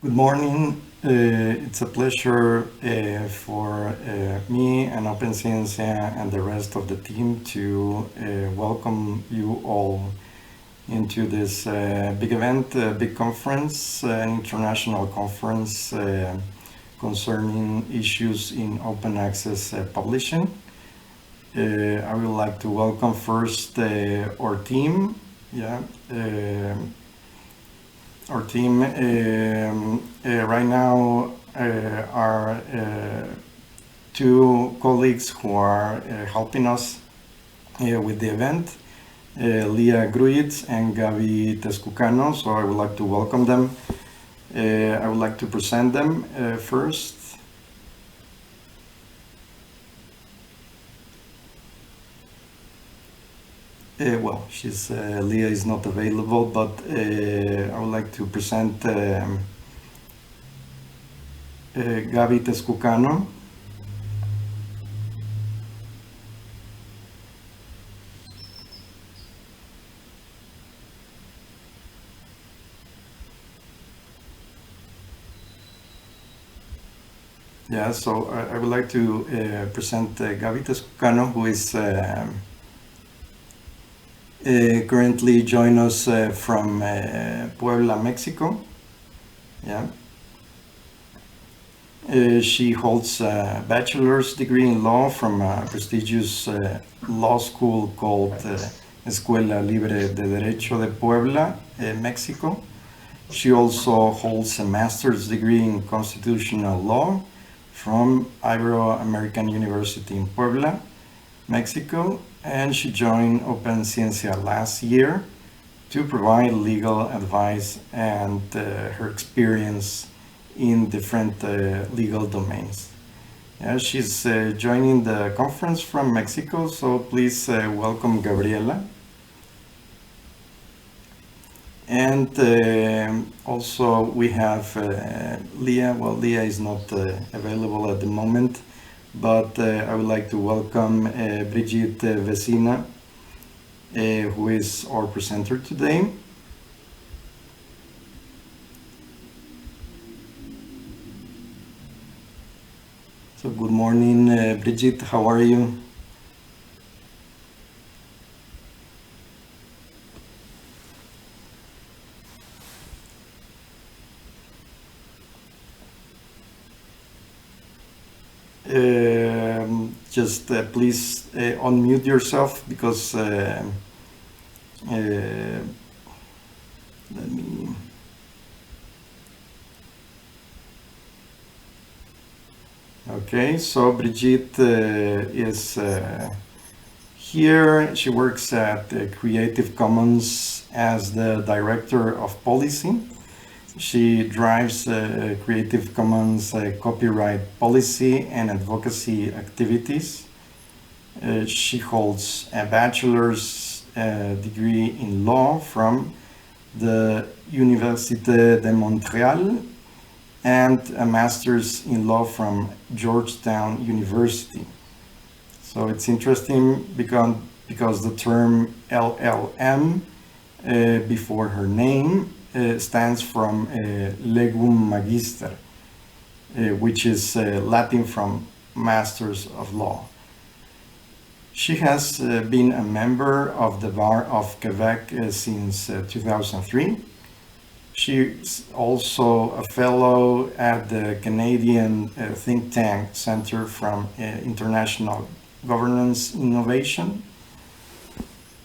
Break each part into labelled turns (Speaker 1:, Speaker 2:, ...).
Speaker 1: Good morning. It's a pleasure for me and OpenCiencia and the rest of the team to welcome you all into this big event, big conference, an international conference concerning issues in open access publishing. I would like to welcome first our team. Our team right now are two colleagues who are helping us with the event, Leah Gruitz and Gaby Tezcucano. So I would like to welcome them. I would like to present them first. Leah is not available, but I would like to present Gaby Tezcucano. So I would like to present Gaby Tezcucano, who is currently join us from Puebla, Mexico. She holds a bachelor's degree in law from a prestigious law school called Escuela Libre de Derecho de Puebla, Mexico. She also holds a master's degree in constitutional law from Ibero-American University in Puebla, Mexico, and she joined OpenCiencia last year to provide legal advice and her experience in different legal domains. She's joining the conference from Mexico, so please welcome Gabriela. And also we have Leah. Well, Leah is not available at the moment, but I would like to welcome Brigitte Vézina, who is our presenter today. So good morning, Brigitte, how are you? Just please unmute yourself because let me. Okay, so Brigitte is here. She works at Creative Commons as the Director of Policy. She drives Creative Commons copyright policy and advocacy activities. She holds a bachelor's degree in law from the Université de Montréal and a master's in law from Georgetown University. So it's interesting because the term LLM before her name stands from Legum Magister, which is Latin from Masters of Law. She has been a member of the Bar of Quebec since 2003. She's also a fellow at the Canadian think tank Center for International Governance Innovation.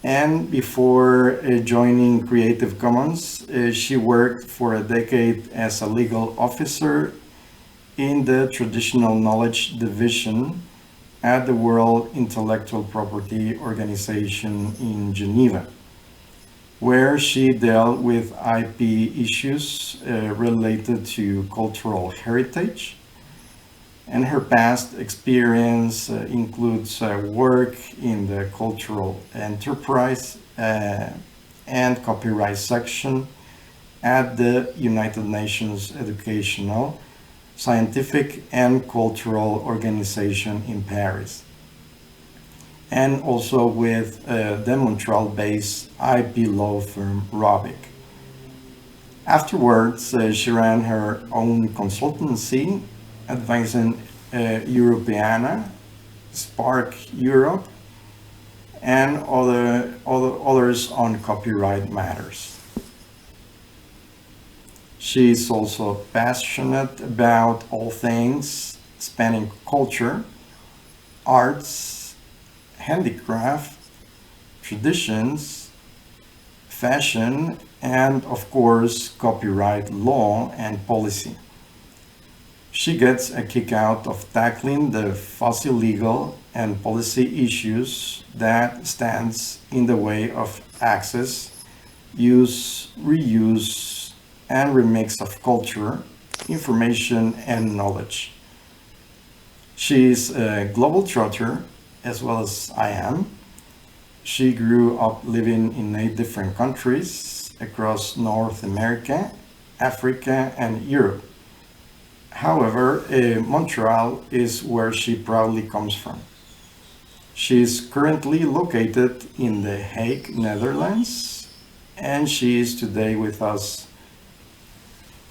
Speaker 1: And before joining Creative Commons, she worked for a decade as a legal officer in the Traditional Knowledge Division at the World Intellectual Property Organization in Geneva, where she dealt with IP issues related to cultural heritage. And her past experience includes work in the cultural enterprise and copyright section at the United Nations Educational, Scientific and Cultural Organization in Paris, and also with the Montreal-based IP law firm Robic. Afterwards, she ran her own consultancy, advising Europeana, Spark Europe, and others on copyright matters. She is also passionate about all things spanning culture, arts, handicraft, traditions, fashion, and of course, copyright law and policy. She gets a kick out of tackling the fuzzy legal and policy issues that stands in the way of access, use, reuse, and remix of culture, information, and knowledge. She is a global trotter as well as I am. She grew up living in 8 different countries across North America, Africa, and Europe. However, Montreal is where she proudly comes from. She is currently located in The Hague, Netherlands, and she is today with us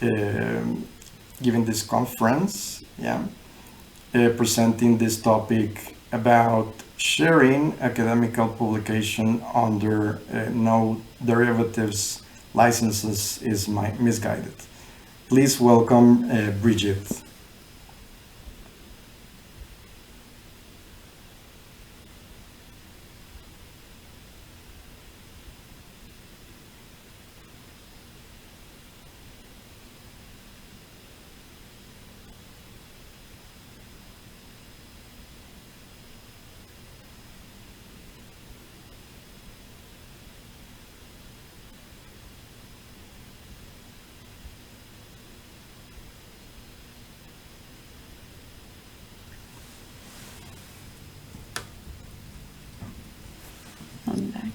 Speaker 1: giving this conference, presenting this topic about sharing academical publication under no derivatives licenses is misguided. Please welcome Brigitte.
Speaker 2: I'm back.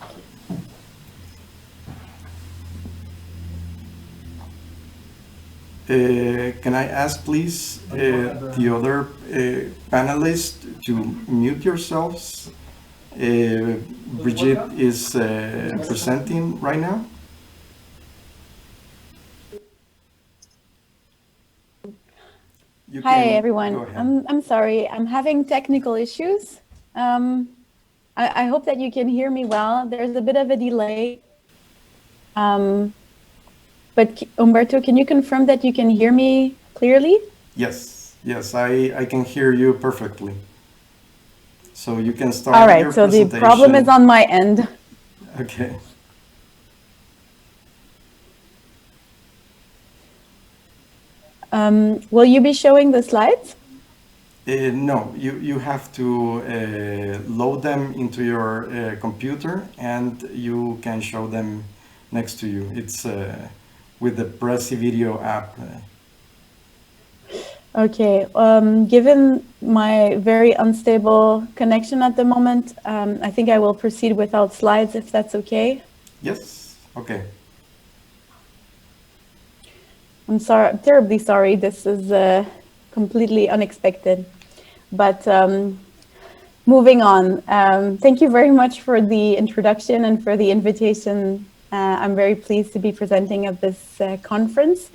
Speaker 1: Can I ask, please, the other panelists to mute yourselves? Brigitte is presenting right now.
Speaker 2: Hi everyone. I'm sorry. I'm having technical issues. I hope that you can hear me well. There's a bit of a delay. But Humberto, can you confirm that you can hear me clearly?
Speaker 1: Yes, I can hear you perfectly. So you can start.
Speaker 2: All right,
Speaker 1: your
Speaker 2: so
Speaker 1: presentation.
Speaker 2: the problem is on my end.
Speaker 1: Okay.
Speaker 2: Will you be showing the slides?
Speaker 1: No, you have to load them into your computer and you can show them next to you. It's with the Prezi Video app.
Speaker 2: Okay, given my very unstable connection at the moment, I think I will proceed without slides if that's okay.
Speaker 1: Yes, okay.
Speaker 2: I'm sorry, I'm terribly sorry. This is completely unexpected. But moving on, thank you very much for the introduction and for the invitation. I'm very pleased to be presenting at this conference.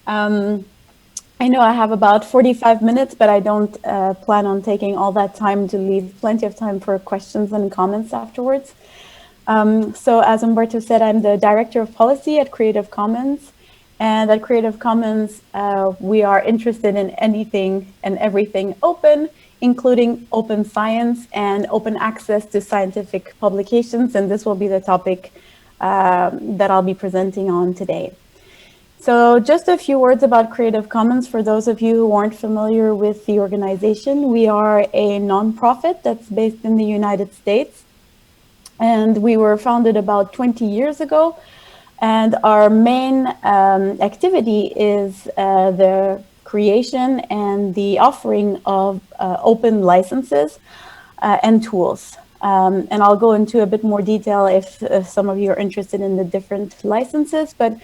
Speaker 2: I know I have about 45 minutes, but I don't plan on taking all that time to leave plenty of time for questions and comments afterwards. So as Humberto said, I'm the Director of Policy at Creative Commons. And at Creative Commons, we are interested in anything and everything open, including open science and open access to scientific publications. And this will be the topic that I'll be presenting on today. So just a few words about Creative Commons for those of you who aren't familiar with the organization. We are a nonprofit that's based in the United States. And we were founded about 20 years ago. And our main activity is the creation and the offering of open licenses and tools. And I'll go into a bit more detail if some of you are interested in the different licenses. But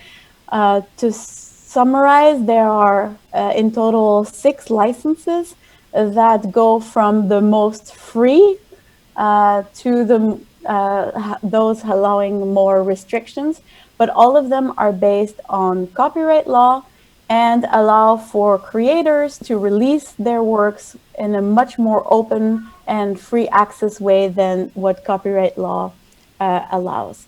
Speaker 2: to summarize, there are in total 6 licenses that go from the most free to those allowing more restrictions. but all of them are based on copyright law and allow for creators to release their works in a much more open and free access way than what copyright law allows.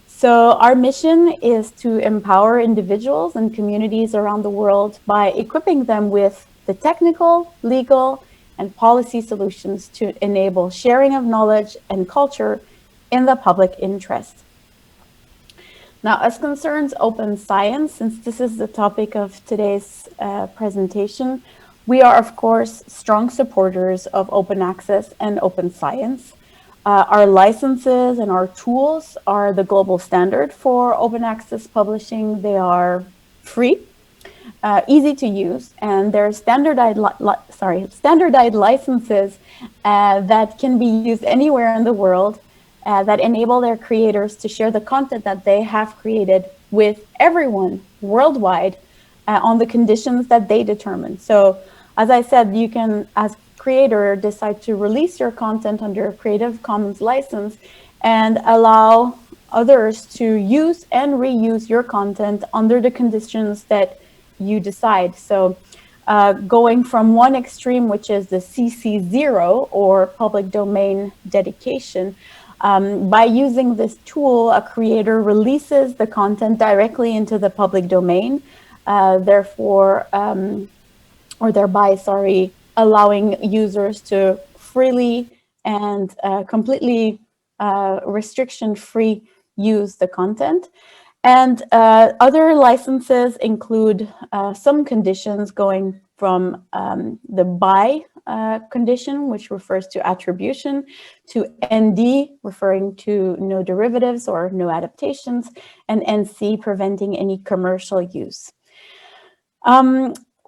Speaker 2: So our mission is to empower individuals and communities around the world by equipping them with the technical, legal, and policy solutions to enable sharing of knowledge and culture in the public interest. Now, as concerns open science, since this is the topic of today's presentation, we are, of course, strong supporters of open access and open science. Our licenses and our tools are the global standard for open access publishing. They are free, easy to use, and they're standardized licenses that can be used anywhere in the world that enable their creators to share the content that they have created with everyone worldwide on the conditions that they determine. So, as I said, you can, as creator, decide to release your content under a Creative Commons license and allow others to use and reuse your content under the conditions that you decide. So going from one extreme, which is the CC0 or public domain dedication, by using this tool, a creator releases the content directly into the public domain, thereby allowing users to freely and completely restriction-free use the content. And other licenses include some conditions going from the by condition, which refers to attribution, to ND, referring to no derivatives or no adaptations, and NC, preventing any commercial use.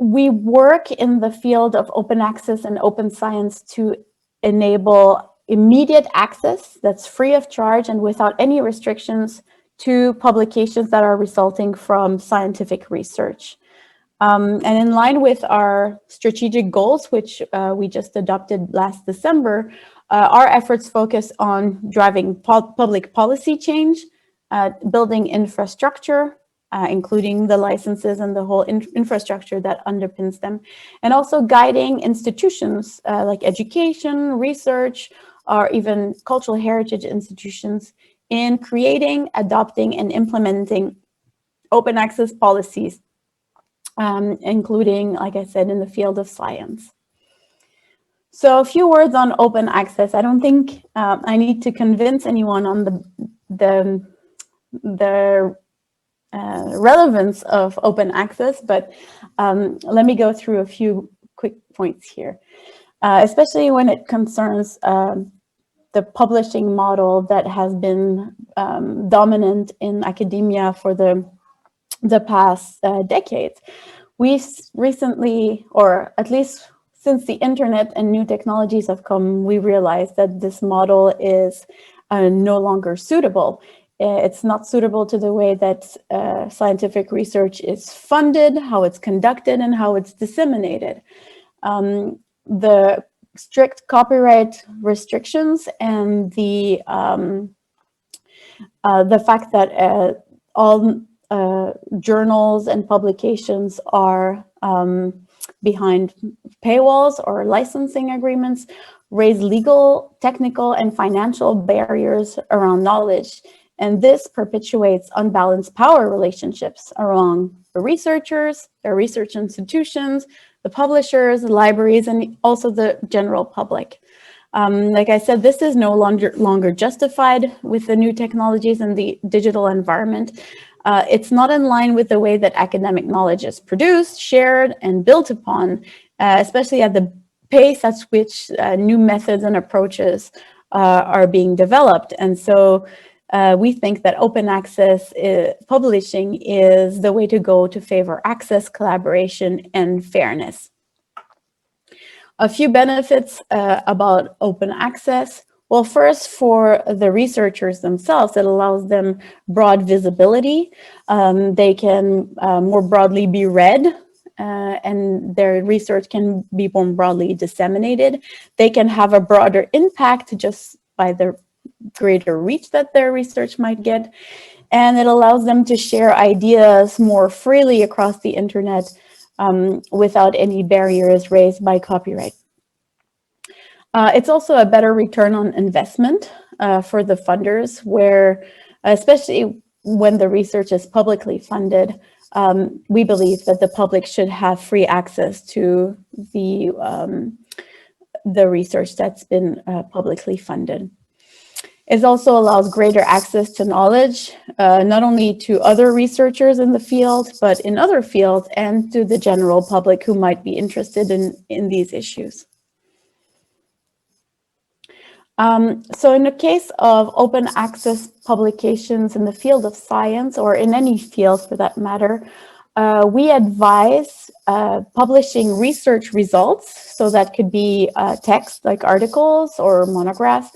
Speaker 2: We work in the field of open access and open science to enable immediate access that's free of charge and without any restrictions to publications that are resulting from scientific research. And in line with our strategic goals, which we just adopted last December, our efforts focus on driving public policy change, building infrastructure, including the licenses and the whole infrastructure that underpins them, and also guiding institutions like education, research, or even cultural heritage institutions in creating, adopting, and implementing open access policies, including, like I said, in the field of science. So a few words on open access. I don't think I need to convince anyone on the relevance of open access, but let me go through a few quick points here, especially when it concerns the publishing model that has been dominant in academia for the past decades. We recently, or at least since the internet and new technologies have come, we realized that this model is no longer suitable. It's not suitable to the way that scientific research is funded, how it's conducted, and how it's disseminated. The strict copyright restrictions and the fact that all journals and publications are behind paywalls or licensing agreements raise legal, technical, and financial barriers around knowledge. And this perpetuates unbalanced power relationships among the researchers, their research institutions, the publishers, the libraries, and also the general public. Like I said, this is no longer justified with the new technologies and the digital environment. It's not in line with the way that academic knowledge is produced, shared, and built upon, especially at the pace at which new methods and approaches are being developed. And so we think that open access publishing is the way to go to favor access, collaboration, and fairness. A few benefits about open access. Well, first, for the researchers themselves, it allows them broad visibility. They can more broadly be read, and their research can be more broadly disseminated. They can have a broader impact just by the greater reach that their research might get. and it allows them to share ideas more freely across the internet without any barriers raised by copyright. It's also a better return on investment for the funders, where, especially when the research is publicly funded, we believe that the public should have free access to the research that's been publicly funded. It also allows greater access to knowledge, not only to other researchers in the field, but in other fields, and to the general public who might be interested in these issues. So in the case of open access publications in the field of science, or in any field for that matter, we advise publishing research results. So that could be text like articles or monographs,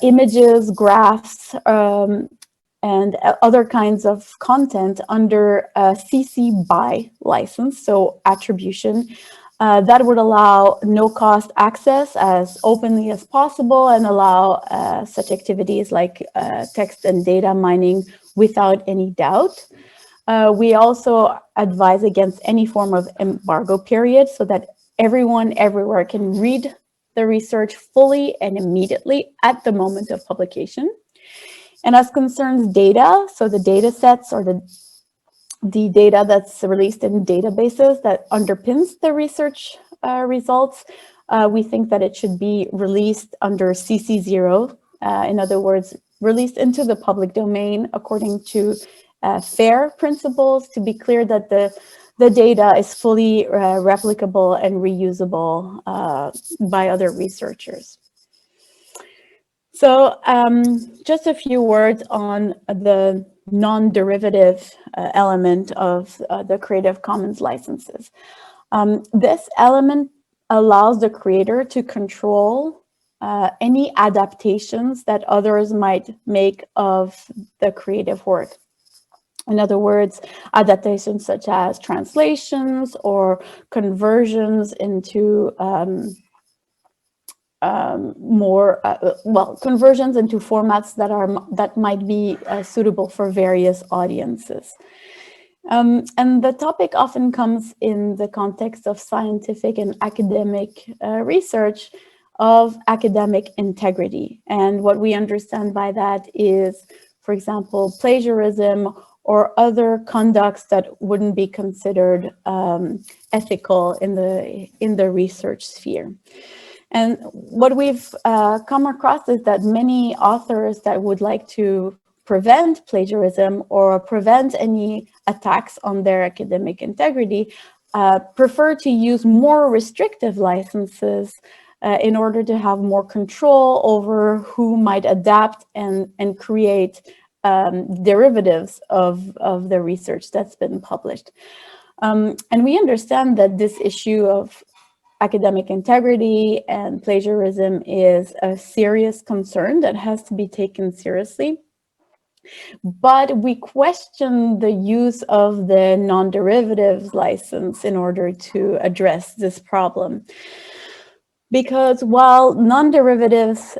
Speaker 2: images, graphs, and other kinds of content under a CC BY license, so attribution. That would allow no-cost access as openly as possible and allow such activities like text and data mining without any doubt. We also advise against any form of embargo period so that everyone everywhere can read the research fully and immediately at the moment of publication. And as concerns data, so the data sets or the data that's released in databases that underpins the research results, we think that it should be released under CC0. In other words, released into the public domain according to FAIR principles, to be clear that the data is fully replicable and reusable by other researchers. So just a few words on the non-derivative element of the Creative Commons licenses. This element allows the creator to control any adaptations that others might make of the creative work. In other words, adaptations such as translations or conversions into conversions into formats that might be suitable for various audiences. And the topic often comes in the context of scientific and academic research of academic integrity. And what we understand by that is, for example, plagiarism or other conducts that wouldn't be considered ethical in the research sphere. And what we've come across is that many authors that would like to prevent plagiarism or prevent any attacks on their academic integrity prefer to use more restrictive licenses in order to have more control over who might adapt and create derivatives of the research that's been published. And we understand that this issue of academic integrity and plagiarism is a serious concern that has to be taken seriously. But we question the use of the non-derivatives license in order to address this problem. Because while non-derivatives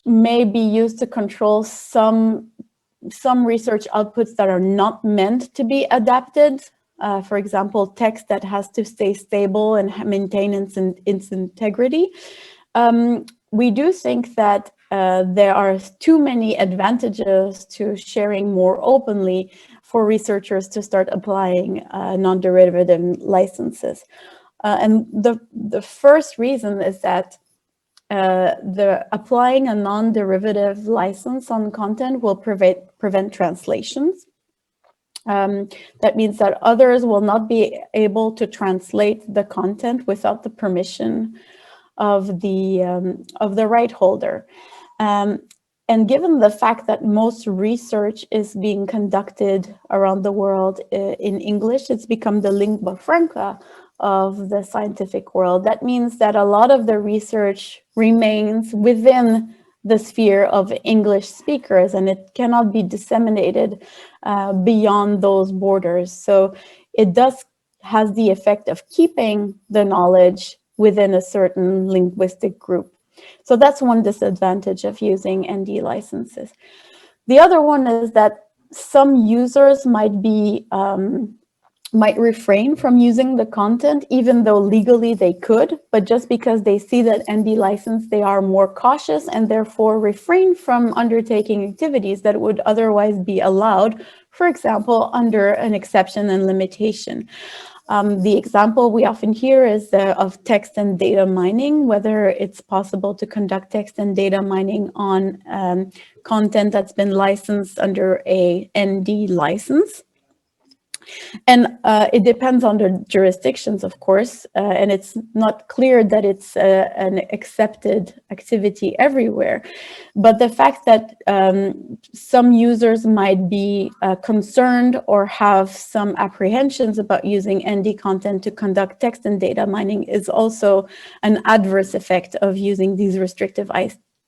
Speaker 2: may be used to control some research outputs that are not meant to be adapted, for example, text that has to stay stable and maintain its integrity, we do think that there are too many advantages to sharing more openly for researchers to start applying non-derivative licenses. And the first reason is that applying a non-derivative license on content will prevent translations. That means that others will not be able to translate the content without the permission of the right holder. And given the fact that most research is being conducted around the world in English, it's become the lingua franca of the scientific world. That means that a lot of the research remains within the sphere of English speakers, and it cannot be disseminated beyond those borders. So it has the effect of keeping the knowledge within a certain linguistic group. So that's one disadvantage of using ND licenses. The other one is that some users might refrain from using the content, even though legally they could, but just because they see that ND license, they are more cautious and therefore refrain from undertaking activities that would otherwise be allowed, for example, under an exception and limitation. The example we often hear is of text and data mining, whether it's possible to conduct text and data mining on content that's been licensed under a ND license. And it depends on the jurisdictions, of course, and it's not clear that it's an accepted activity everywhere. But the fact that some users might be concerned or have some apprehensions about using ND content to conduct text and data mining is also an adverse effect of using these restrictive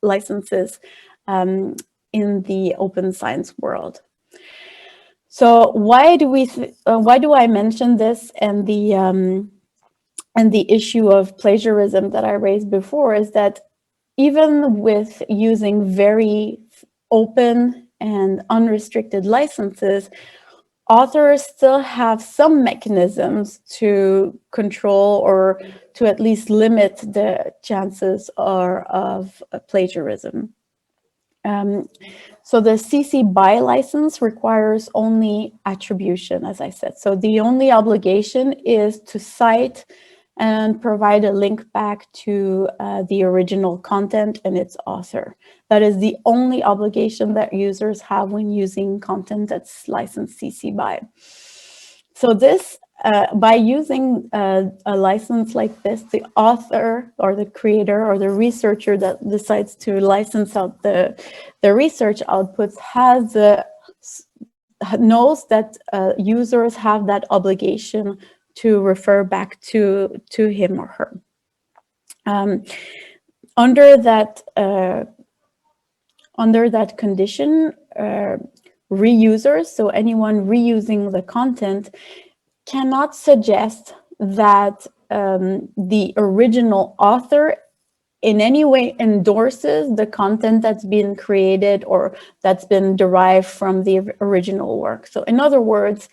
Speaker 2: licenses in the open science world. So why do I mention this and the issue of plagiarism that I raised before is that even with using very open and unrestricted licenses, authors still have some mechanisms to control or to at least limit the chances of plagiarism. So the CC BY license requires only attribution, as I said. So the only obligation is to cite and provide a link back to the original content and its author. That is the only obligation that users have when using content that's licensed CC BY. So this, by using a license like this, the author or the creator or the researcher that decides to license out the research outputs knows that users have that obligation to refer back to him or her. Under that condition, reusers, so anyone reusing the content, cannot suggest that the original author in any way endorses the content that's been created or that's been derived from the original work. So in other words,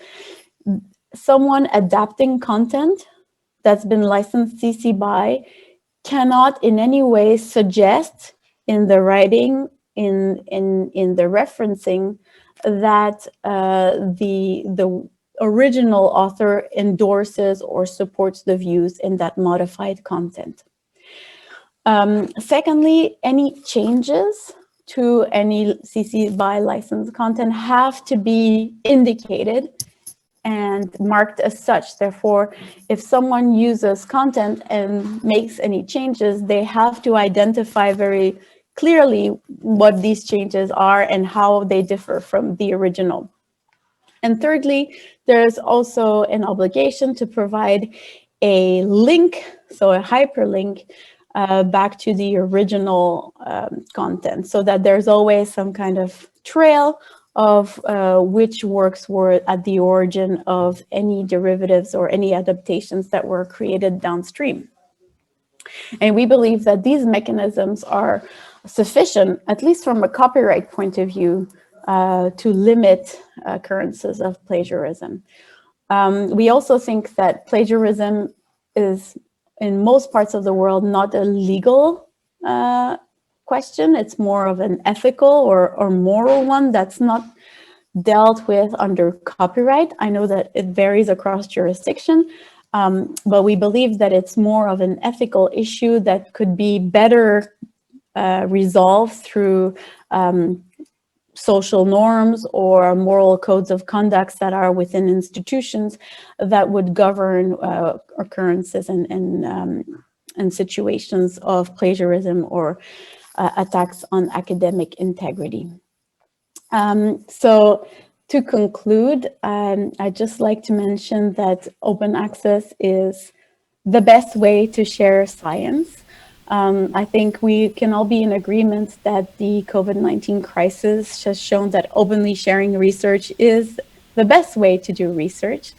Speaker 2: someone adapting content that's been licensed CC BY cannot in any way suggest in the writing, in the referencing, that the original author endorses or supports the views in that modified content. Secondly, any changes to any CC BY licensed content have to be indicated and marked as such. Therefore, if someone uses content and makes any changes, they have to identify very clearly what these changes are and how they differ from the original. And thirdly, there's also an obligation to provide a link, so a hyperlink, back to the original content, so that there's always some kind of trail of which works were at the origin of any derivatives or any adaptations that were created downstream. And we believe that these mechanisms are sufficient, at least from a copyright point of view, to limit occurrences of plagiarism. We also think that plagiarism is, in most parts of the world, not a legal question. It's more of an ethical or moral one that's not dealt with under copyright. I know that it varies across jurisdiction, but we believe that it's more of an ethical issue that could be better resolved through social norms or moral codes of conduct that are within institutions that would govern occurrences and situations of plagiarism or attacks on academic integrity. So to conclude, I'd just like to mention that open access is the best way to share science. I think we can all be in agreement that the COVID-19 crisis has shown that openly sharing research is the best way to do research.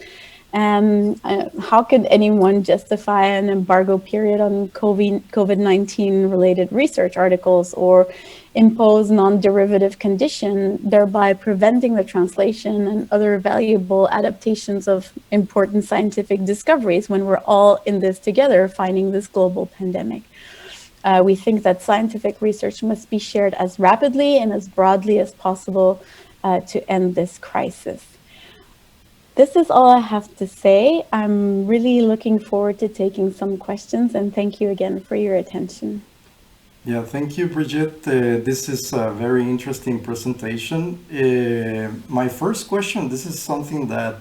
Speaker 2: How could anyone justify an embargo period on COVID-19 related research articles or impose non-derivative condition, thereby preventing the translation and other valuable adaptations of important scientific discoveries when we're all in this together fighting this global pandemic? We think that scientific research must be shared as rapidly and as broadly as possible to end this crisis. This is all I have to say. I'm really looking forward to taking some questions, and thank you again for your attention.
Speaker 1: Yeah, thank you, Brigitte. This is a very interesting presentation. My first question, this is something that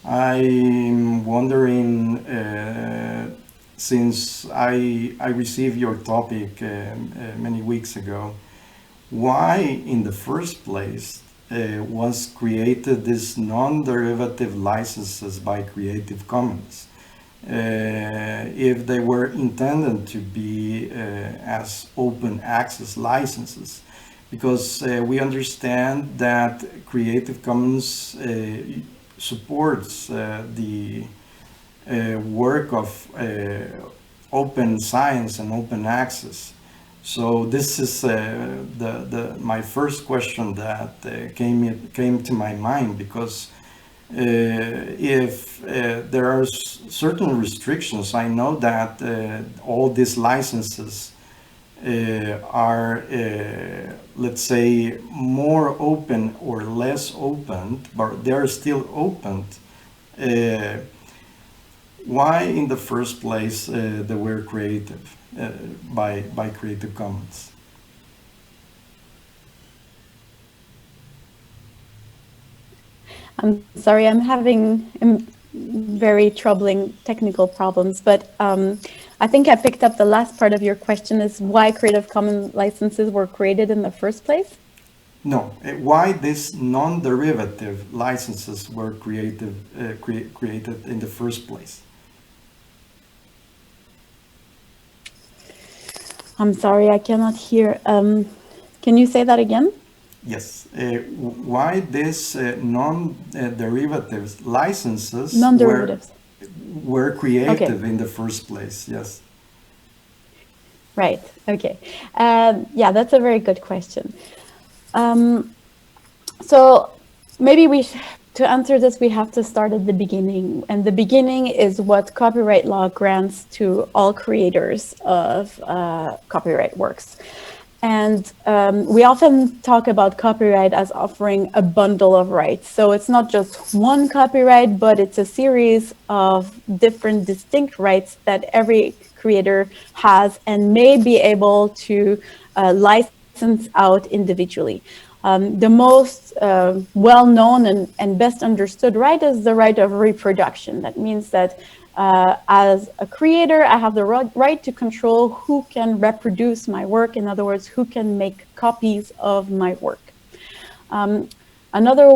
Speaker 1: I'm wondering since I received your topic many weeks ago. Why, in the first place, was created this non-derivative licenses by Creative Commons? If they were intended to be as open access licenses, because we understand that Creative Commons supports the work of open science and open access. So this is my first question that came to my mind, because if there are certain restrictions, I know that all these licenses are, let's say, more open or less open, but they're still open. Why, in the first place, they were created by Creative Commons?
Speaker 2: I'm sorry, I'm having very troubling technical problems, but I think I picked up the last part of your question is why Creative Commons licenses were created in the first place?
Speaker 1: No, why these non-derivative licenses were created in the first place?
Speaker 2: I'm sorry, I cannot hear. Can you say that again?
Speaker 1: Yes. Why these non-derivatives licenses were created in the first place? Yes.
Speaker 2: Right. Okay. Yeah, that's a very good question. So maybe to answer this, we have to start at the beginning. And the beginning is what copyright law grants to all creators of copyright works. And we often talk about copyright as offering a bundle of rights. So it's not just one copyright, but it's a series of different distinct rights that every creator has and may be able to license out individually. The most well-known and best understood right is the right of reproduction. That means that as a creator, I have the right to control who can reproduce my work. In other words, who can make copies of my work. Another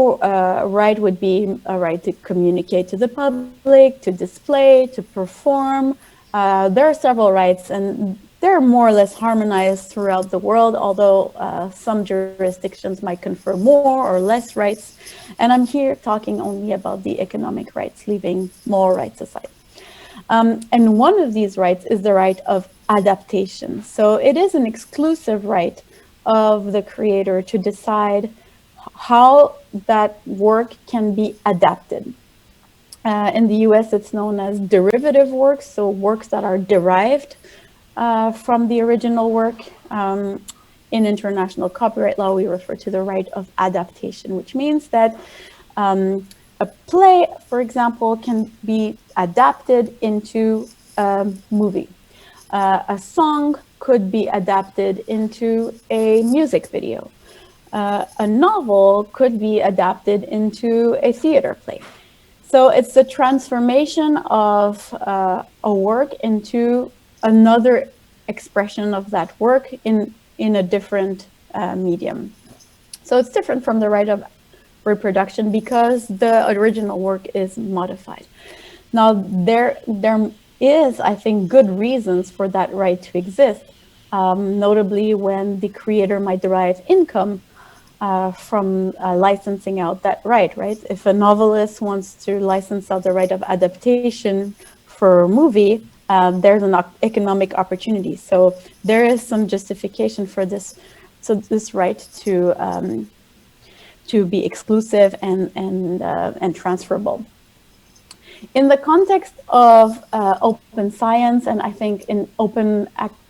Speaker 2: right would be a right to communicate to the public, to display, to perform. There are several rights, and they're more or less harmonized throughout the world, although some jurisdictions might confer more or less rights. And I'm here talking only about the economic rights, leaving moral rights aside. And one of these rights is the right of adaptation. So it is an exclusive right of the creator to decide how that work can be adapted. In the US, it's known as derivative works, so works that are derived from the original work. In international copyright law, we refer to the right of adaptation, which means that a play, for example, can be adapted into a movie. A song could be adapted into a music video. A novel could be adapted into a theater play. So it's the transformation of a work into another expression of that work in a different medium. So it's different from the right of reproduction because the original work is modified. Now, there is, I think, good reasons for that right to exist, notably when the creator might derive income from licensing out that right? If a novelist wants to license out the right of adaptation for a movie, there's an economic opportunity. So there is some justification for this, so this right to be exclusive and transferable. In the context of open science, and I think in open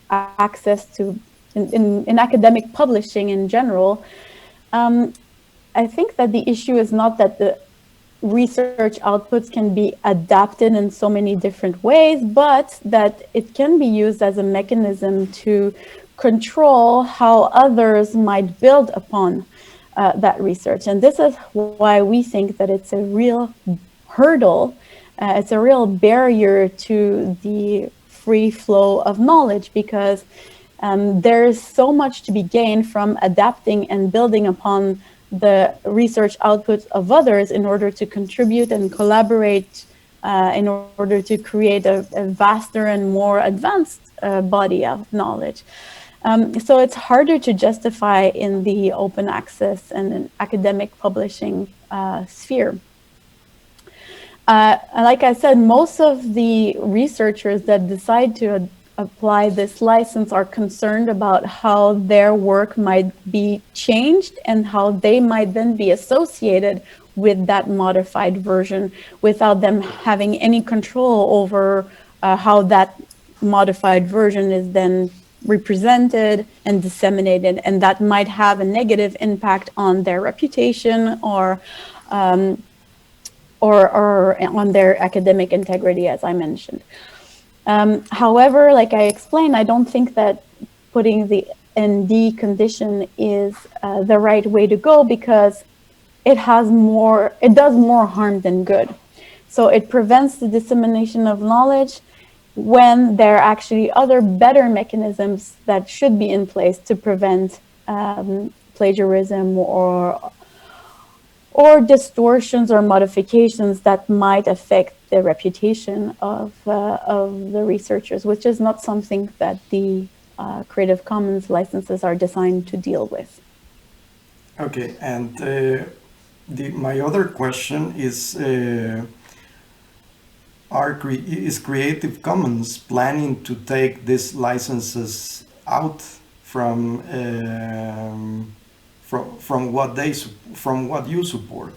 Speaker 2: access to in academic publishing in general, I think that the issue is not that the research outputs can be adapted in so many different ways, but that it can be used as a mechanism to control how others might build upon that research. And this is why we think that it's a real hurdle, it's a real barrier to the free flow of knowledge, because there's so much to be gained from adapting and building upon the research outputs of others in order to contribute and collaborate in order to create a vaster and more advanced body of knowledge. So it's harder to justify in the open access and in academic publishing sphere. Like I said, most of the researchers that decide to apply this license are concerned about how their work might be changed and how they might then be associated with that modified version without them having any control over how that modified version is then represented and disseminated, and that might have a negative impact on their reputation or on their academic integrity, as I mentioned. However, like I explained, I don't think that putting the ND condition is the right way to go, because it does more harm than good. So it prevents the dissemination of knowledge when there are actually other better mechanisms that should be in place to prevent plagiarism or distortions or modifications that might affect the reputation of the researchers, which is not something that the Creative Commons licenses are designed to deal with.
Speaker 1: Okay, and my other question is is Creative Commons planning to take these licenses out from what you support?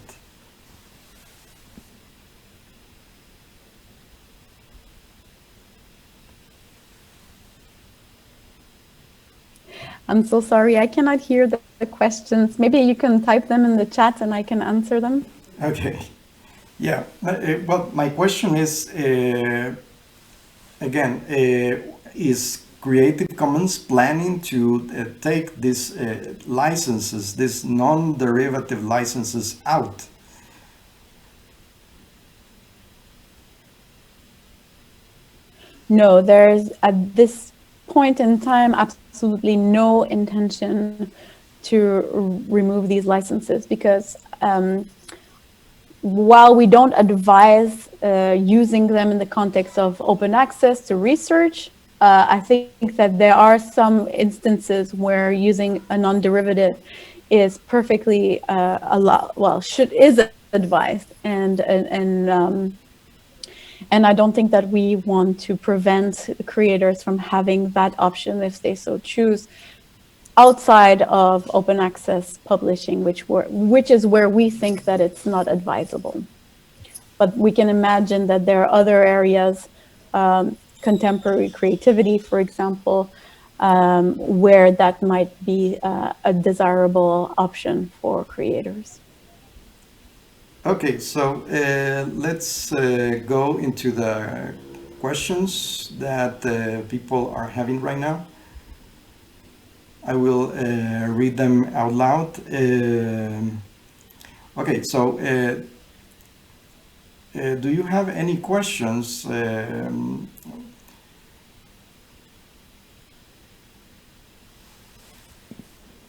Speaker 2: I'm so sorry, I cannot hear the questions. Maybe you can type them in the chat and I can answer them.
Speaker 1: Okay. Yeah. Well, my question is, again, is Creative Commons planning to take these licenses, these non-derivative licenses out?
Speaker 2: No, there's at this point in time absolutely no intention to remove these licenses, because while we don't advise using them in the context of open access to research, I think that there are some instances where using a non-derivative is perfectly is advised, and I don't think that we want to prevent creators from having that option if they so choose, outside of open access publishing, which is where we think that it's not advisable. But we can imagine that there are other areas, contemporary creativity, for example, where that might be a desirable option for creators.
Speaker 1: Okay, so let's go into the questions that people are having right now. I will read them out loud. Okay, so do you have any questions?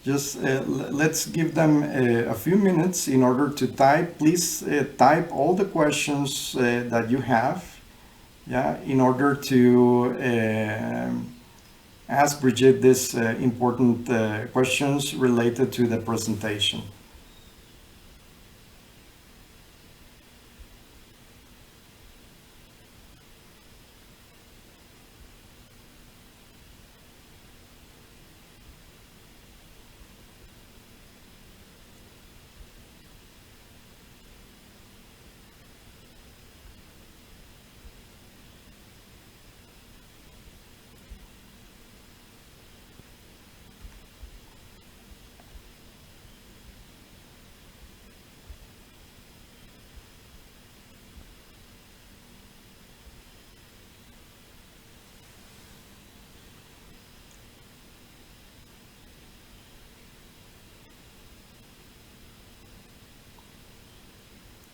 Speaker 1: Just let's give them a few minutes in order to type. Please type all the questions that you have, yeah, in order to ask Brigitte these important questions related to the presentation.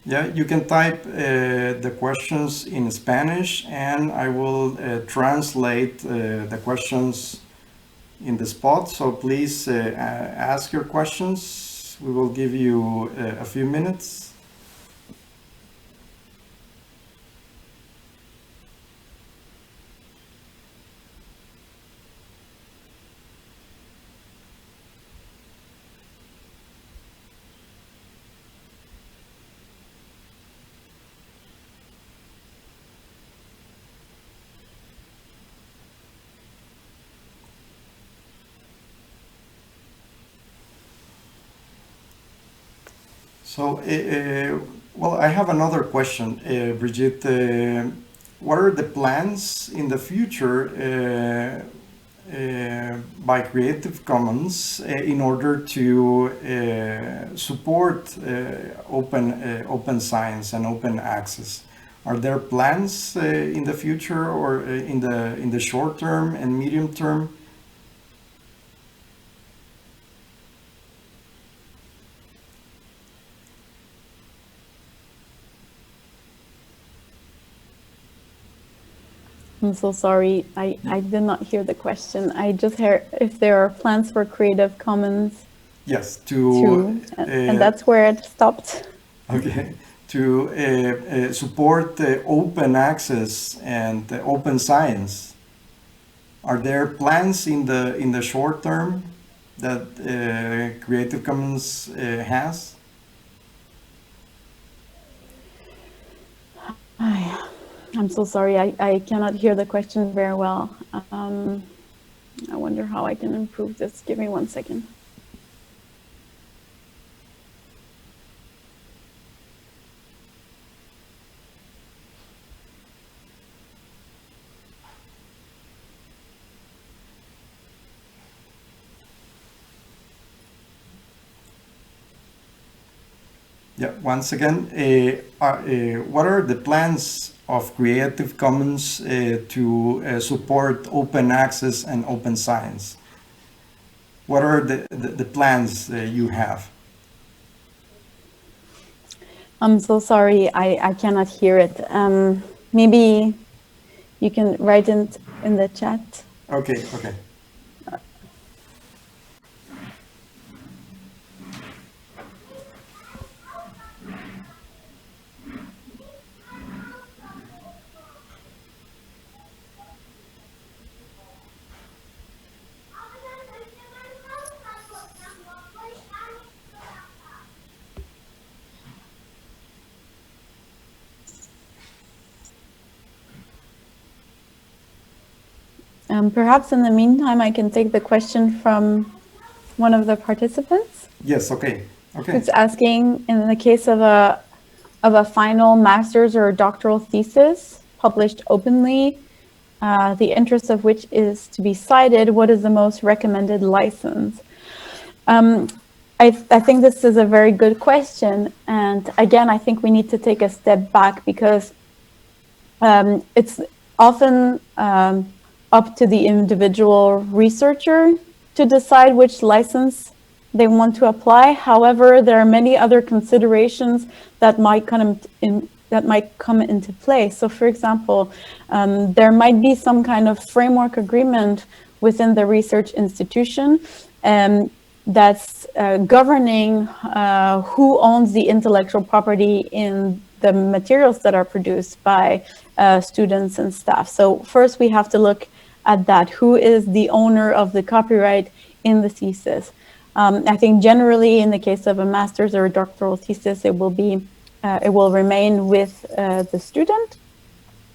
Speaker 1: Yeah, you can type the questions in Spanish, and I will translate the questions in the spot. So please ask your questions. We will give you a few minutes. So, well, I have another question, Brigitte. What are the plans in the future by Creative Commons in order to support open science and open access? Are there plans in the future or in the short term and medium term?
Speaker 2: I'm so sorry. I did not hear the question. I just heard if there are plans for Creative Commons.
Speaker 1: Yes,
Speaker 2: and that's where it stopped.
Speaker 1: Okay, to support open access and open science. Are there plans in the short term that Creative Commons has?
Speaker 2: I'm so sorry. I cannot hear the question very well. I wonder how I can improve this. Give me 1 second.
Speaker 1: Yeah, once again, what are the plans of Creative Commons to support open access and open science? What are the plans you have?
Speaker 2: I'm so sorry, I cannot hear it. Maybe you can write it in the chat.
Speaker 1: Okay, okay.
Speaker 2: Perhaps in the meantime, I can take the question from one of the participants.
Speaker 1: Yes, okay. Okay.
Speaker 2: It's asking, in the case of a final master's or doctoral thesis published openly, the interest of which is to be cited, what is the most recommended license? I think this is a very good question. And again, I think we need to take a step back because it's often up to the individual researcher to decide which license they want to apply. However, there are many other considerations that might come into play. So, for example, there might be some kind of framework agreement within the research institution that's governing who owns the intellectual property in the materials that are produced by students and staff. So first we have to look at that. Who is the owner of the copyright in the thesis? I think generally in the case of a master's or a doctoral thesis, it will remain with the student.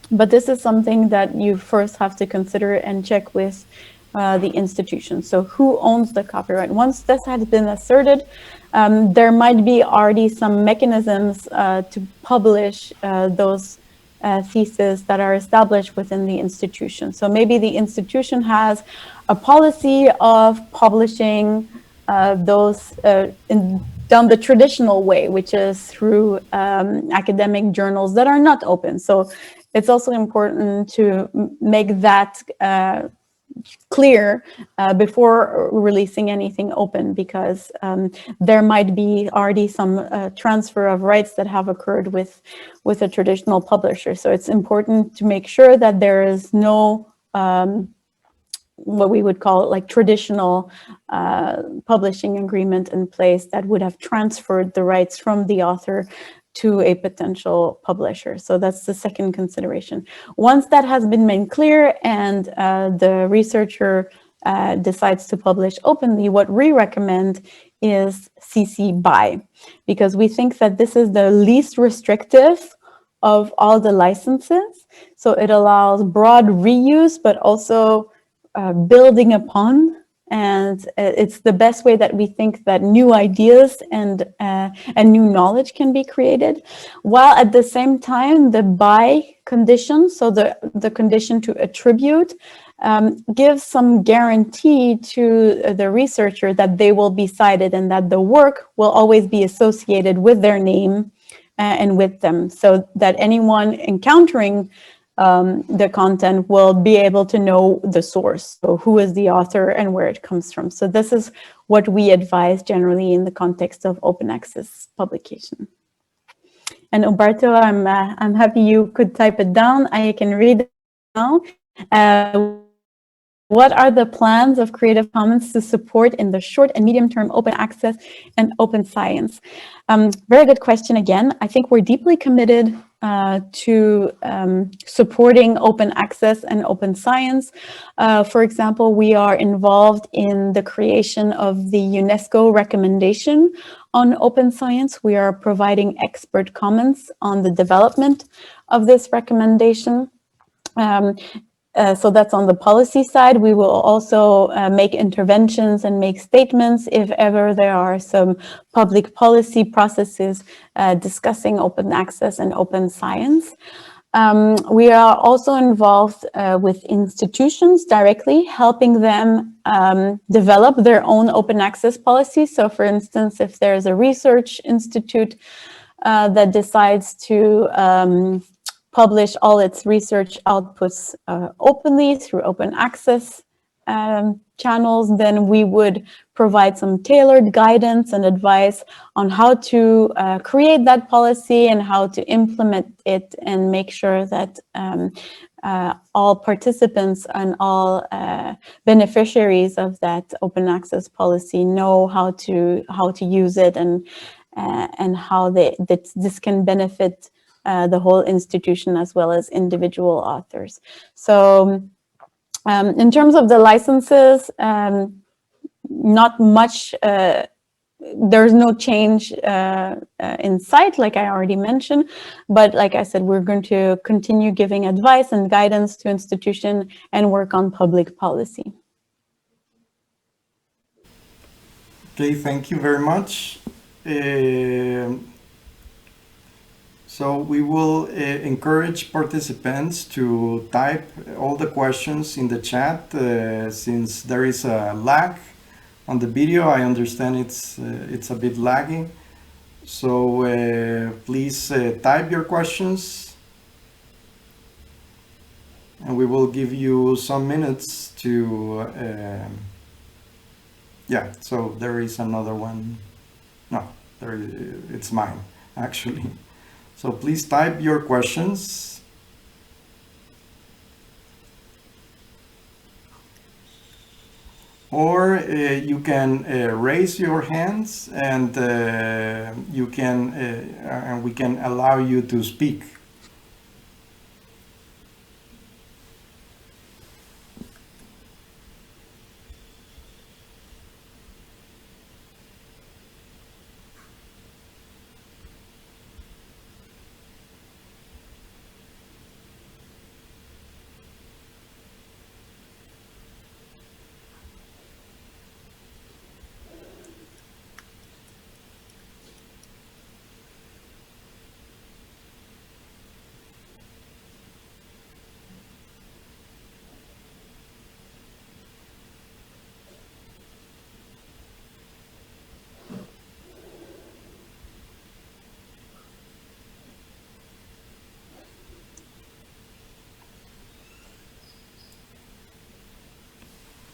Speaker 2: But this is something that you first have to consider and check with the institution. So who owns the copyright? Once this has been asserted, there might be already some mechanisms to publish those theses that are established within the institution. So maybe the institution has a policy of publishing those done the traditional way, which is through academic journals that are not open. So it's also important to make that clear before releasing anything open, because there might be already some transfer of rights that have occurred with a traditional publisher. So it's important to make sure that there is no what we would call like traditional publishing agreement in place that would have transferred the rights from the author to a potential publisher. So that's the second consideration. Once that has been made clear and the researcher decides to publish openly, what we recommend is CC BY, because we think that this is the least restrictive of all the licenses. So it allows broad reuse, but also building upon, and it's the best way that we think that new ideas and new knowledge can be created, while at the same time the by condition, so the condition to attribute, gives some guarantee to the researcher that they will be cited and that the work will always be associated with their name and with them, so that anyone encountering the content will be able to know the source, so who is the author and where it comes from. So this is what we advise generally in the context of open access publication. And Umberto, I'm happy you could type it down. I can read it now. What are the plans of Creative Commons to support in the short and medium term open access and open science? Very good question again. I think we're deeply committed to supporting open access and open science. For example, we are involved in the creation of the UNESCO recommendation on open science. We are providing expert comments on the development of this recommendation. So that's on the policy side. We will also make interventions and make statements if ever there are some public policy processes discussing open access and open science. We are also involved with institutions directly, helping them develop their own open access policy. So for instance, if there's a research institute that decides to publish all its research outputs openly through open access channels, then we would provide some tailored guidance and advice on how to create that policy and how to implement it and make sure that all participants and all beneficiaries of that open access policy know how to use it and how this can benefit the whole institution as well as individual authors. So in terms of the licenses, not much, there's no change in sight, like I already mentioned, but like I said, we're going to continue giving advice and guidance to institutions and work on public policy.
Speaker 1: Okay, thank you very much. So we will encourage participants to type all the questions in the chat since there is a lag on the video. I understand it's a bit lagging. So please type your questions and we will give you some minutes to yeah, so there is another one. No, it's mine actually. So please type your questions. Or you can raise your hands and you can and we can allow you to speak.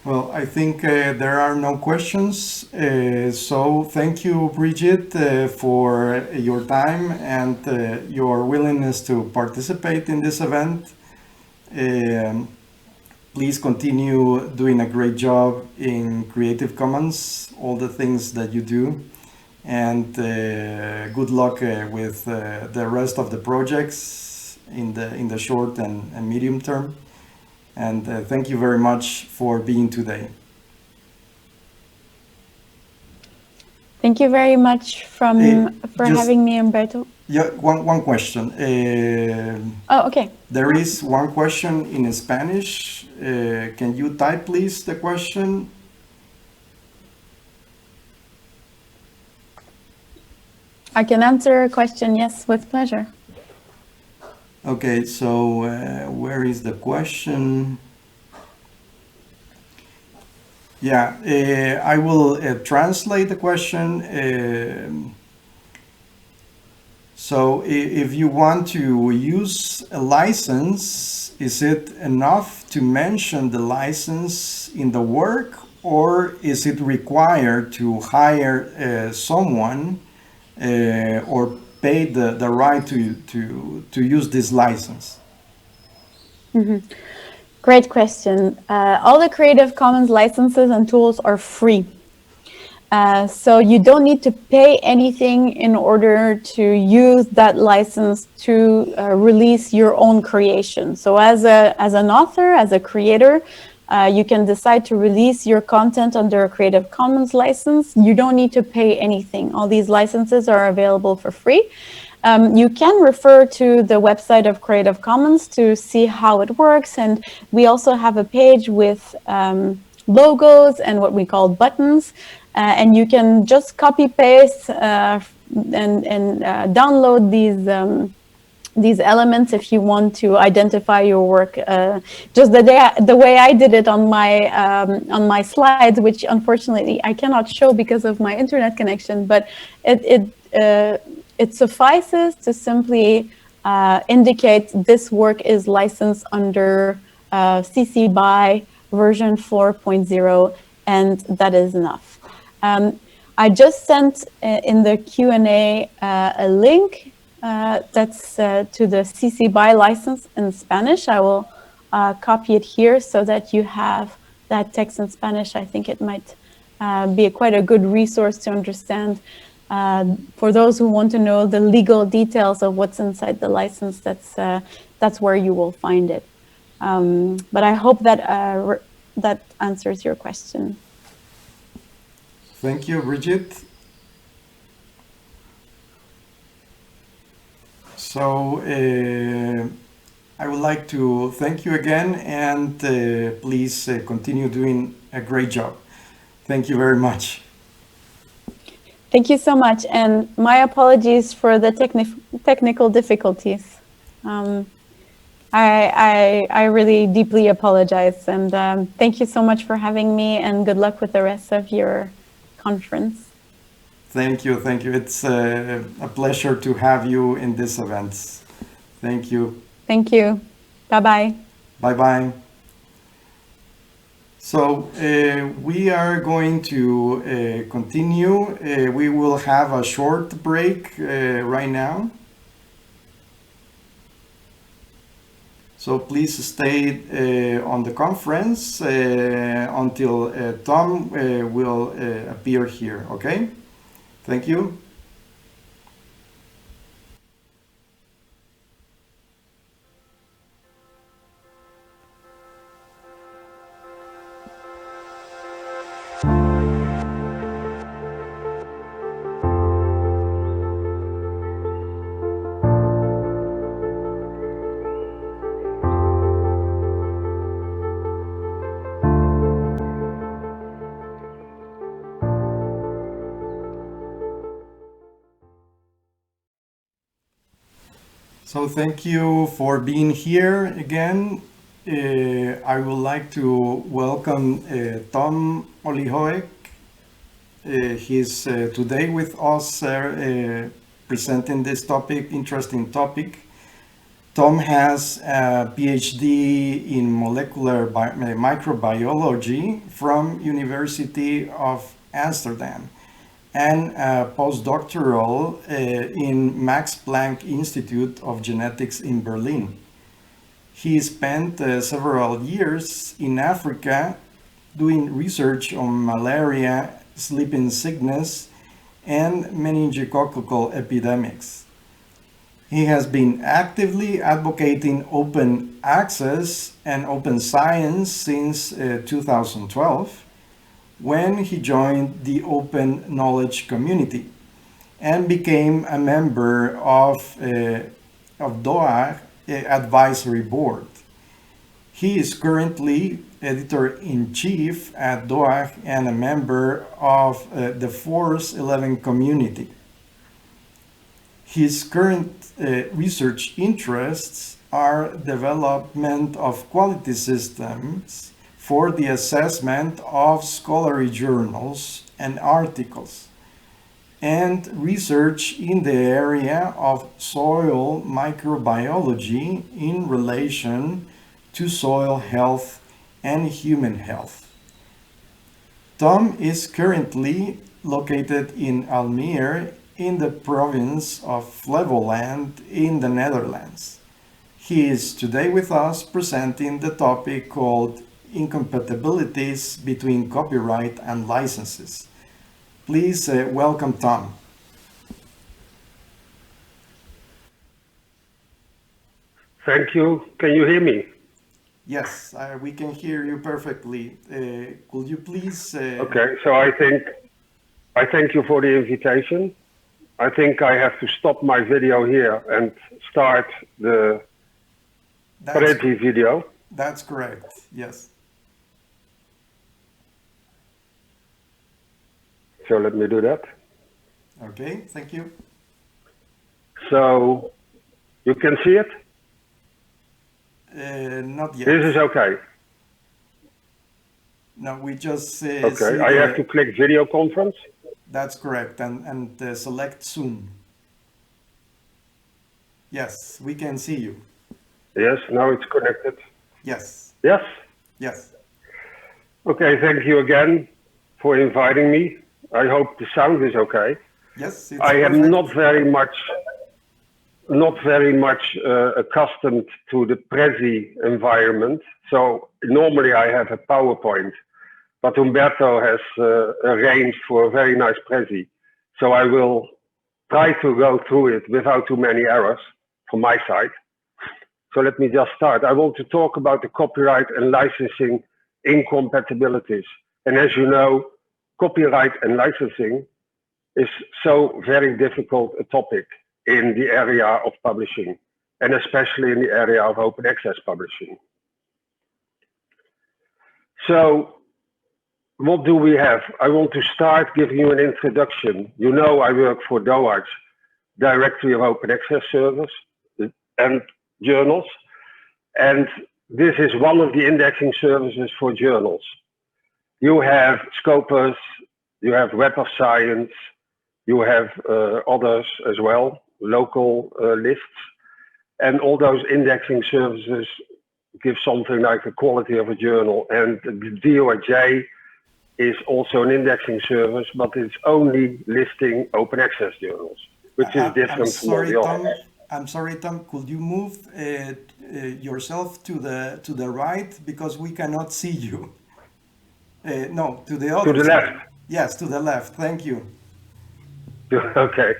Speaker 1: Well, I think there are no questions. So thank you, Brigitte, for your time and your willingness to participate in this event. Um, Please continue doing a great job in Creative Commons, all the things that you do. And good luck with the rest of the projects in the short and medium term. And thank you very much for being today.
Speaker 2: Thank you very much for
Speaker 1: Just
Speaker 2: having me, Umberto.
Speaker 1: yeah, one question.
Speaker 2: Oh, okay.
Speaker 1: There is one question in Spanish. Can you type, please, the question?
Speaker 2: I can answer a question, yes, with pleasure.
Speaker 1: Okay, so where is the question? Yeah, I will translate the question. So if you want to use a license, is it enough to mention the license in the work, or is it required to hire someone or pay the right to use this license?
Speaker 2: Great question. All the Creative Commons licenses and tools are free. So you don't need to pay anything in order to use that license to release your own creation. So as an author, as a creator, you can decide to release your content under a Creative Commons license. You don't need to pay anything. All these licenses are available for free. You can refer to the website of Creative Commons to see how it works. And we also have a page with logos and what we call buttons. And you can just copy paste and download these elements if you want to identify your work. Just the way I did it on my slides, which unfortunately I cannot show because of my internet connection, but it suffices to simply indicate this work is licensed under CC BY version 4.0, and that is enough. I just sent in the Q&A a link that's to the CC BY license in Spanish. I will copy it here so that you have that text in Spanish. I think it might be quite a good resource to understand for those who want to know the legal details of what's inside the license. That's where you will find it. But I hope that that answers your question.
Speaker 1: Thank you, Brigitte. So I would like to thank you again, and please continue doing a great job. Thank you very much.
Speaker 2: Thank you so much, and my apologies for the technical difficulties. I really deeply apologize, and thank you so much for having me, and good luck with the rest of your conference.
Speaker 1: Thank you, thank you. It's a pleasure to have you in this event. Thank you.
Speaker 2: Thank you. Bye-bye.
Speaker 1: Bye-bye. So we are going to continue. We will have a short break right now. So please stay on the conference until Tom will appear here, okay? Thank you. So thank you for being here again. I would like to welcome Tom Olijhoek. He's today with us presenting this topic, interesting topic. Tom has a PhD in molecular microbiology from University of Amsterdam and a postdoctoral in Max Planck Institute of Genetics in Berlin. He spent several years in Africa doing research on malaria, sleeping sickness, and meningococcal epidemics. He has been actively advocating open access and open science since 2012, when he joined the Open Knowledge Community and became a member of DOAG Advisory Board. He is currently editor-in-chief at DOAG and a member of the Force 11 community. His current research interests are development of quality systems for the assessment of scholarly journals and articles, and research in the area of soil microbiology in relation to soil health and human health. Tom is currently located in Almere in the province of Flevoland in the Netherlands. He is today with us presenting the topic called Incompatibilities between Copyright and Licenses. Please welcome Tom.
Speaker 3: Thank you. Can you hear me?
Speaker 1: Yes, we can hear you perfectly. Could you please...
Speaker 3: Okay, so I thank you for the invitation. I think I have to stop my video here and start the Brigitte video.
Speaker 1: That's correct, yes.
Speaker 3: So let me do that.
Speaker 1: Okay, thank you.
Speaker 3: So you can see it?
Speaker 1: Not yet.
Speaker 3: This is okay.
Speaker 1: No, we just see
Speaker 3: okay, I have to click video conference.
Speaker 1: That's correct, and select Zoom. Yes, we can see you.
Speaker 3: Yes, now it's connected.
Speaker 1: Yes.
Speaker 3: Yes?
Speaker 1: Yes.
Speaker 3: Okay, thank you again for inviting me. I hope the sound is okay.
Speaker 1: Yes, it's
Speaker 3: I am
Speaker 1: perfect.
Speaker 3: not very much accustomed to the Prezi environment. So normally I have a PowerPoint, but Umberto has arranged for a very nice Prezi. So I will try to go through it without too many errors from my side. So let me just start. I want to talk about the copyright and licensing incompatibilities. And as you know, copyright and licensing is so very difficult a topic in the area of publishing, and especially in the area of open access publishing. So what do we have? I want to start giving you an introduction. You know, I work for DOAG, Directory of Open Access Servers and Journals. And this is one of the indexing services for journals. You have Scopus, you have Web of Science, you have others as well, local lists. And all those indexing services give something like the quality of a journal. And the DOAJ is also an indexing service, but it's only listing open access journals, which is different from all the others.
Speaker 1: I'm sorry, Tom. Could you move yourself to the right, because we cannot see you? No, to the other
Speaker 3: To the
Speaker 1: side.
Speaker 3: left.
Speaker 1: Yes, to the left. Thank you.
Speaker 3: Okay.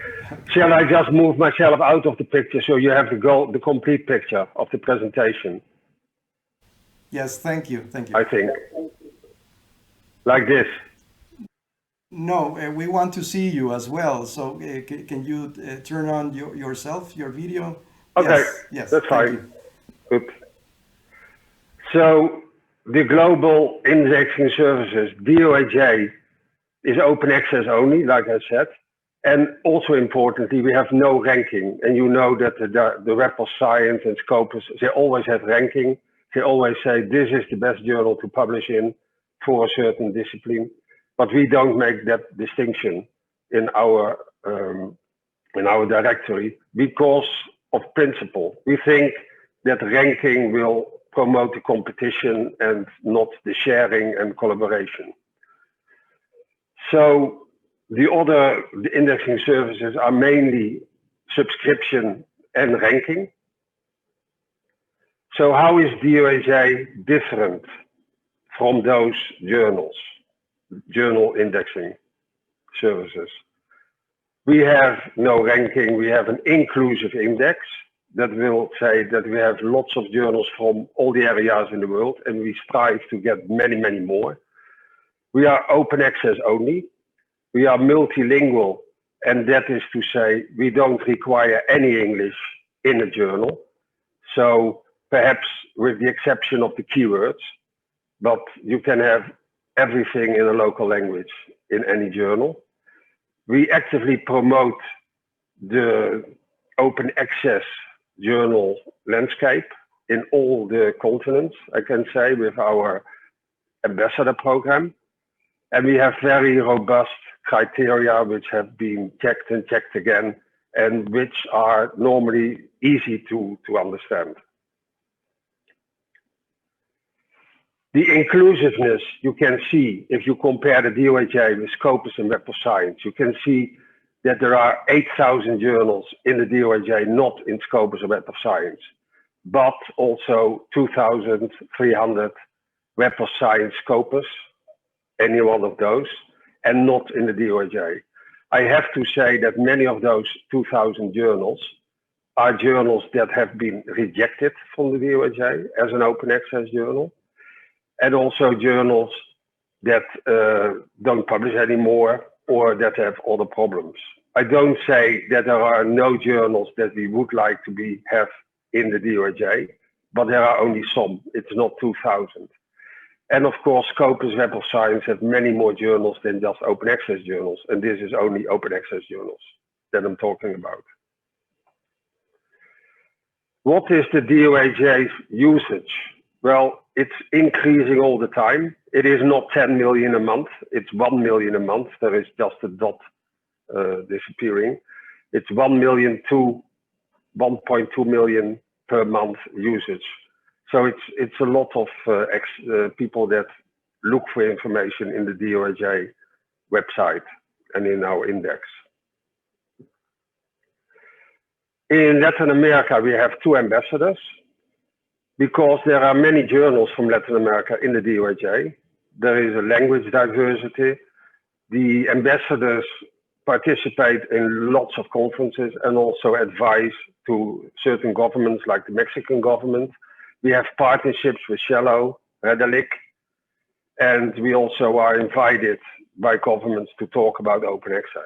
Speaker 3: Shall I just move myself out of the picture so you have the complete picture of the presentation?
Speaker 1: Yes, thank you. Thank you.
Speaker 3: I think. Like this.
Speaker 1: No, we want to see you as well. So can you turn on yourself, your video?
Speaker 3: Okay,
Speaker 1: yes,
Speaker 3: that's
Speaker 1: thank
Speaker 3: fine.
Speaker 1: you.
Speaker 3: Good. So the global indexing services, DOAJ, is open access only, like I said. And also importantly, we have no ranking. And you know that the Web of Science and Scopus, they always have ranking. They always say this is the best journal to publish in for a certain discipline. But we don't make that distinction in our directory, because of principle. We think that ranking will promote the competition and not the sharing and collaboration. So the indexing services are mainly subscription and ranking. So how is DOAJ different from those journal indexing services? We have no ranking, we have an inclusive index that will say that we have lots of journals from all the areas in the world, and we strive to get many, many more. We are open access only. We are multilingual, and that is to say we don't require any English in a journal. So perhaps with the exception of the keywords, but you can have everything in a local language in any journal. We actively promote the open access journal landscape in all the continents, I can say, with our ambassador program. And we have very robust criteria which have been checked and checked again, and which are normally easy to understand. The inclusiveness you can see if you compare the DOAJ with Scopus and Web of Science. You can see that there are 8,000 journals in the DOAJ, not in Scopus or Web of Science, but also 2,300 Web of Science Scopus, any one of those, and not in the DOAJ. I have to say that many of those 2,000 journals are journals that have been rejected from the DOAJ as an open access journal, and also journals that don't publish anymore or that have other problems. I don't say that there are no journals that we would like to have in the DOAJ, but there are only some. It's not 2,000. And of course, Scopus Web of Science have many more journals than just open access journals, and this is only open access journals that I'm talking about. What is the DOAJ's usage? Well, it's increasing all the time. It is not 10 million a month, it's 1 million a month. There is just a dot disappearing. It's 1 million to 1.2 million per month usage. So it's a lot of people that look for information in the DOAJ website and in our index. In Latin America, we have 2 ambassadors because there are many journals from Latin America in the DOAJ. There is a language diversity. The ambassadors participate in lots of conferences and also advise to certain governments like the Mexican government. We have partnerships with Shello, Redalic, and we also are invited by governments to talk about open access.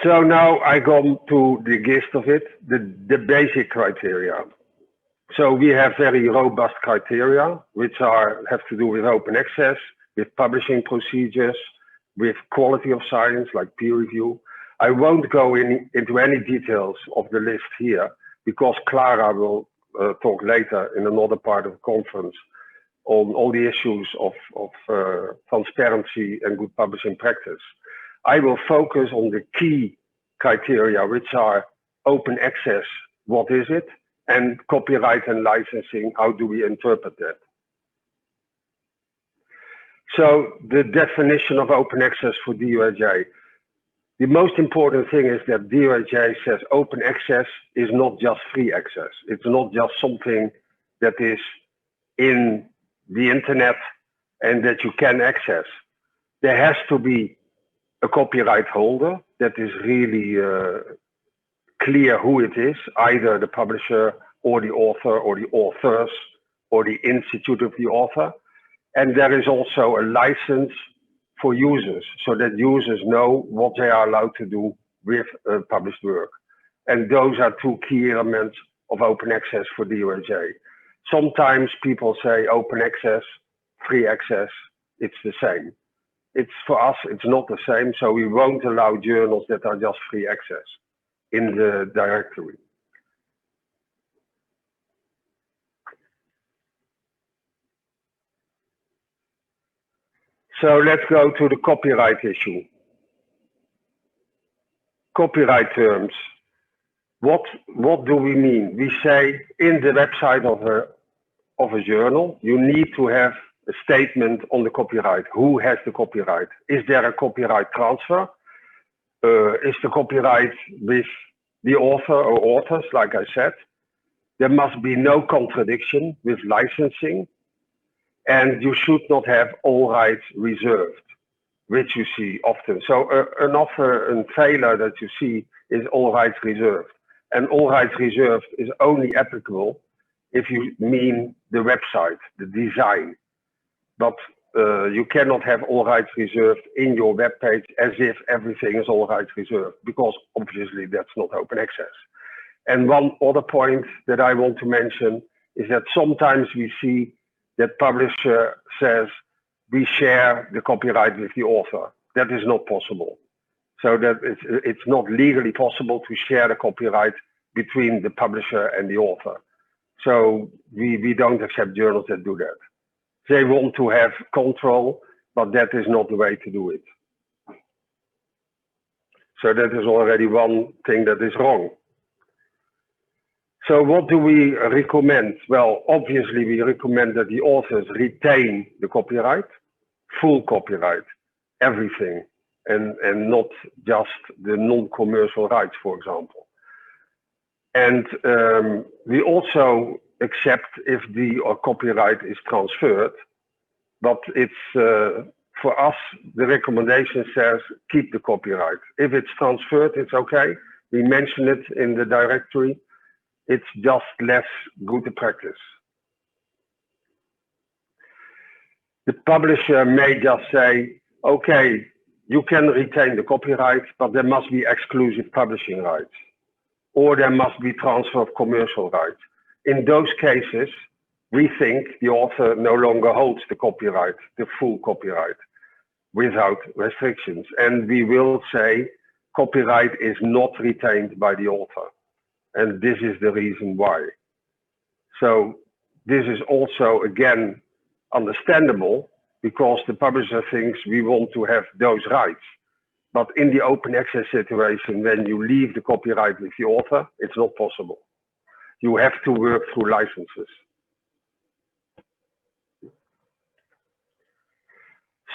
Speaker 3: So now I go to the gist of it, the basic criteria. So we have very robust criteria, which have to do with open access, with publishing procedures, with quality of science, like peer review. I won't go into any details of the list here, because Clara will talk later in another part of the conference on all the issues of transparency and good publishing practice. I will focus on the key criteria, which are open access, what is it? And copyright and licensing, how do we interpret that? So the definition of open access for DOAJ. The most important thing is that DOAJ says open access is not just free access. It's not just something that is in the internet and that you can access. There has to be a copyright holder that is really clear who it is, either the publisher or the author or the authors or the institute of the author. And there is also a license for users so that users know what they are allowed to do with published work. And those are 2 key elements of open access for DOAJ. Sometimes people say open access, free access, it's the same. For us, it's not the same, so we won't allow journals that are just free access in the directory. So let's go to the copyright issue. Copyright terms. What do we mean? We say in the website of a journal, you need to have a statement on the copyright. Who has the copyright? Is there a copyright transfer? Is the copyright with the author or authors, like I said? There must be no contradiction with licensing, and you should not have all rights reserved, which you see often. So a failure that you see is all rights reserved. And all rights reserved is only applicable if you mean the website, the design. But you cannot have all rights reserved in your web page as if everything is all rights reserved, because obviously that's not open access. And one other point that I want to mention is that sometimes we see that publisher says we share the copyright with the author. That is not possible. So that it's not legally possible to share the copyright between the publisher and the author. So we don't accept journals that do that. They want to have control, but that is not the way to do it. So that is already one thing that is wrong. So what do we recommend? Well, obviously we recommend that the authors retain the copyright, full copyright, everything, and not just the non-commercial rights, for example. And we also accept if the copyright is transferred, but it's for us, the recommendation says keep the copyright. If it's transferred, it's okay. We mention it in the directory. It's just less good practice. The publisher may just say, okay, you can retain the copyright, but there must be exclusive publishing rights, or there must be transfer of commercial rights. In those cases, we think the author no longer holds the copyright, the full copyright, without restrictions. And we will say copyright is not retained by the author. And this is the reason why. So this is also, again, understandable, because the publisher thinks we want to have those rights. But in the open access situation, when you leave the copyright with the author, it's not possible. You have to work through licenses.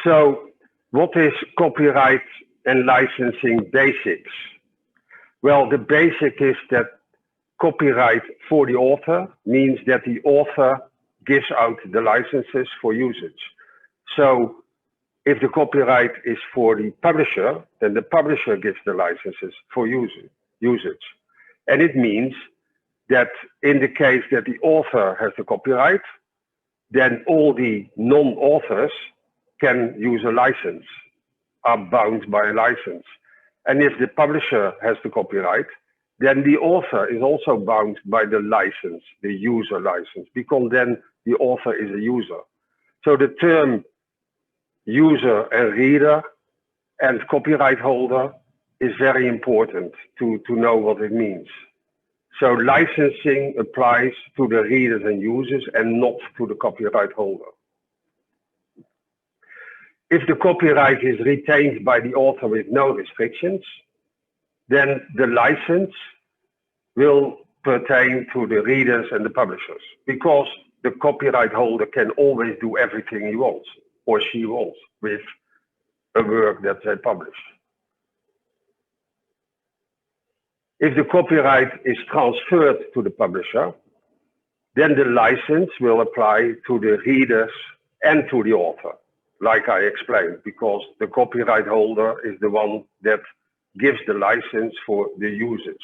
Speaker 3: So what is copyright and licensing basics? Well, the basic is that copyright for the author means that the author gives out the licenses for usage. So if the copyright is for the publisher, then the publisher gives the licenses for usage. And it means that in the case that the author has the copyright, then all the non-authors can use a license, are bound by a license. And if the publisher has the copyright, then the author is also bound by the license, the user license, because then the author is a user. So the term user and reader and copyright holder is very important to know what it means. So licensing applies to the readers and users and not to the copyright holder. If the copyright is retained by the author with no restrictions, then the license will pertain to the readers and the publishers, because the copyright holder can always do everything he wants or she wants with a work that they publish. If the copyright is transferred to the publisher, then the license will apply to the readers and to the author, like I explained, because the copyright holder is the one that gives the license for the usage.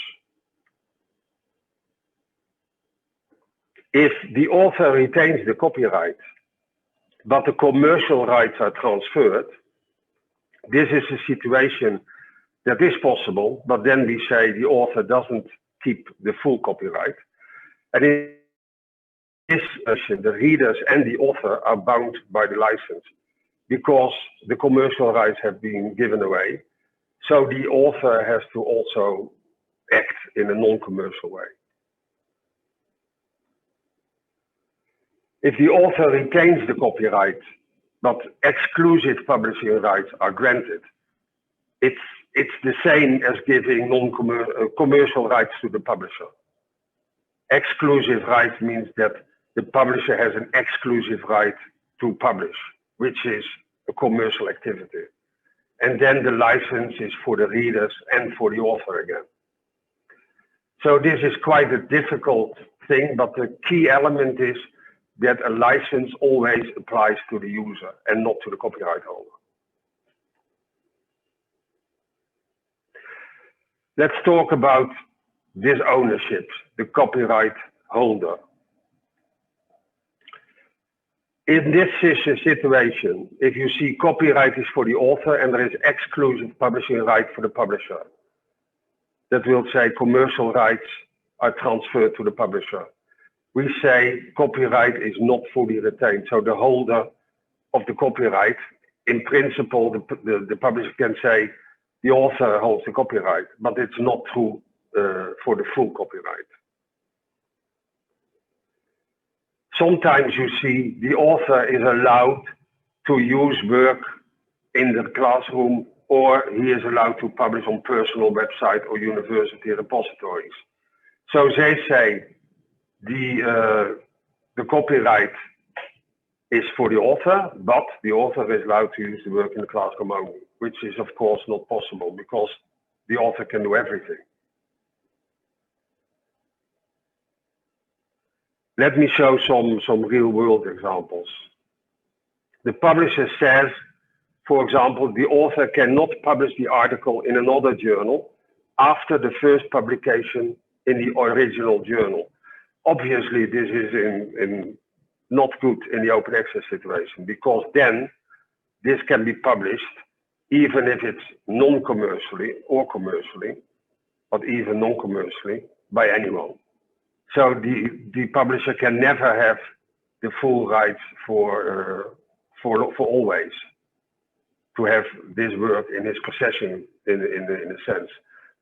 Speaker 3: If the author retains the copyright, but the commercial rights are transferred, this is a situation that is possible, but then we say the author doesn't keep the full copyright. And in this situation, the readers and the author are bound by the license because the commercial rights have been given away. So the author has to also act in a non-commercial way. If the author retains the copyright, but exclusive publishing rights are granted. It's the same as giving commercial rights to the publisher. Exclusive rights means that the publisher has an exclusive right to publish, which is a commercial activity. And then the license is for the readers and for the author again. So this is quite a difficult thing, but the key element is that a license always applies to the user and not to the copyright holder. Let's talk about this ownership, the copyright holder. In this situation, if you see copyright is for the author and there is exclusive publishing right for the publisher, that will say commercial rights are transferred to the publisher. We say copyright is not fully retained. So the holder of the copyright, in principle, the publisher can say the author holds the copyright, but it's not true for the full copyright. Sometimes you see the author is allowed to use work in the classroom, or he is allowed to publish on personal website or university repositories. So they say the copyright is for the author, but the author is allowed to use the work in the classroom only, which is of course not possible because the author can do everything. Let me show some real world examples. The publisher says, for example, the author cannot publish the article in another journal after the first publication in the original journal. Obviously, this is not good in the open access situation, because then this can be published even if it's non-commercially or commercially, but even non-commercially by anyone. So the publisher can never have the full rights for always to have this work in his possession in a sense.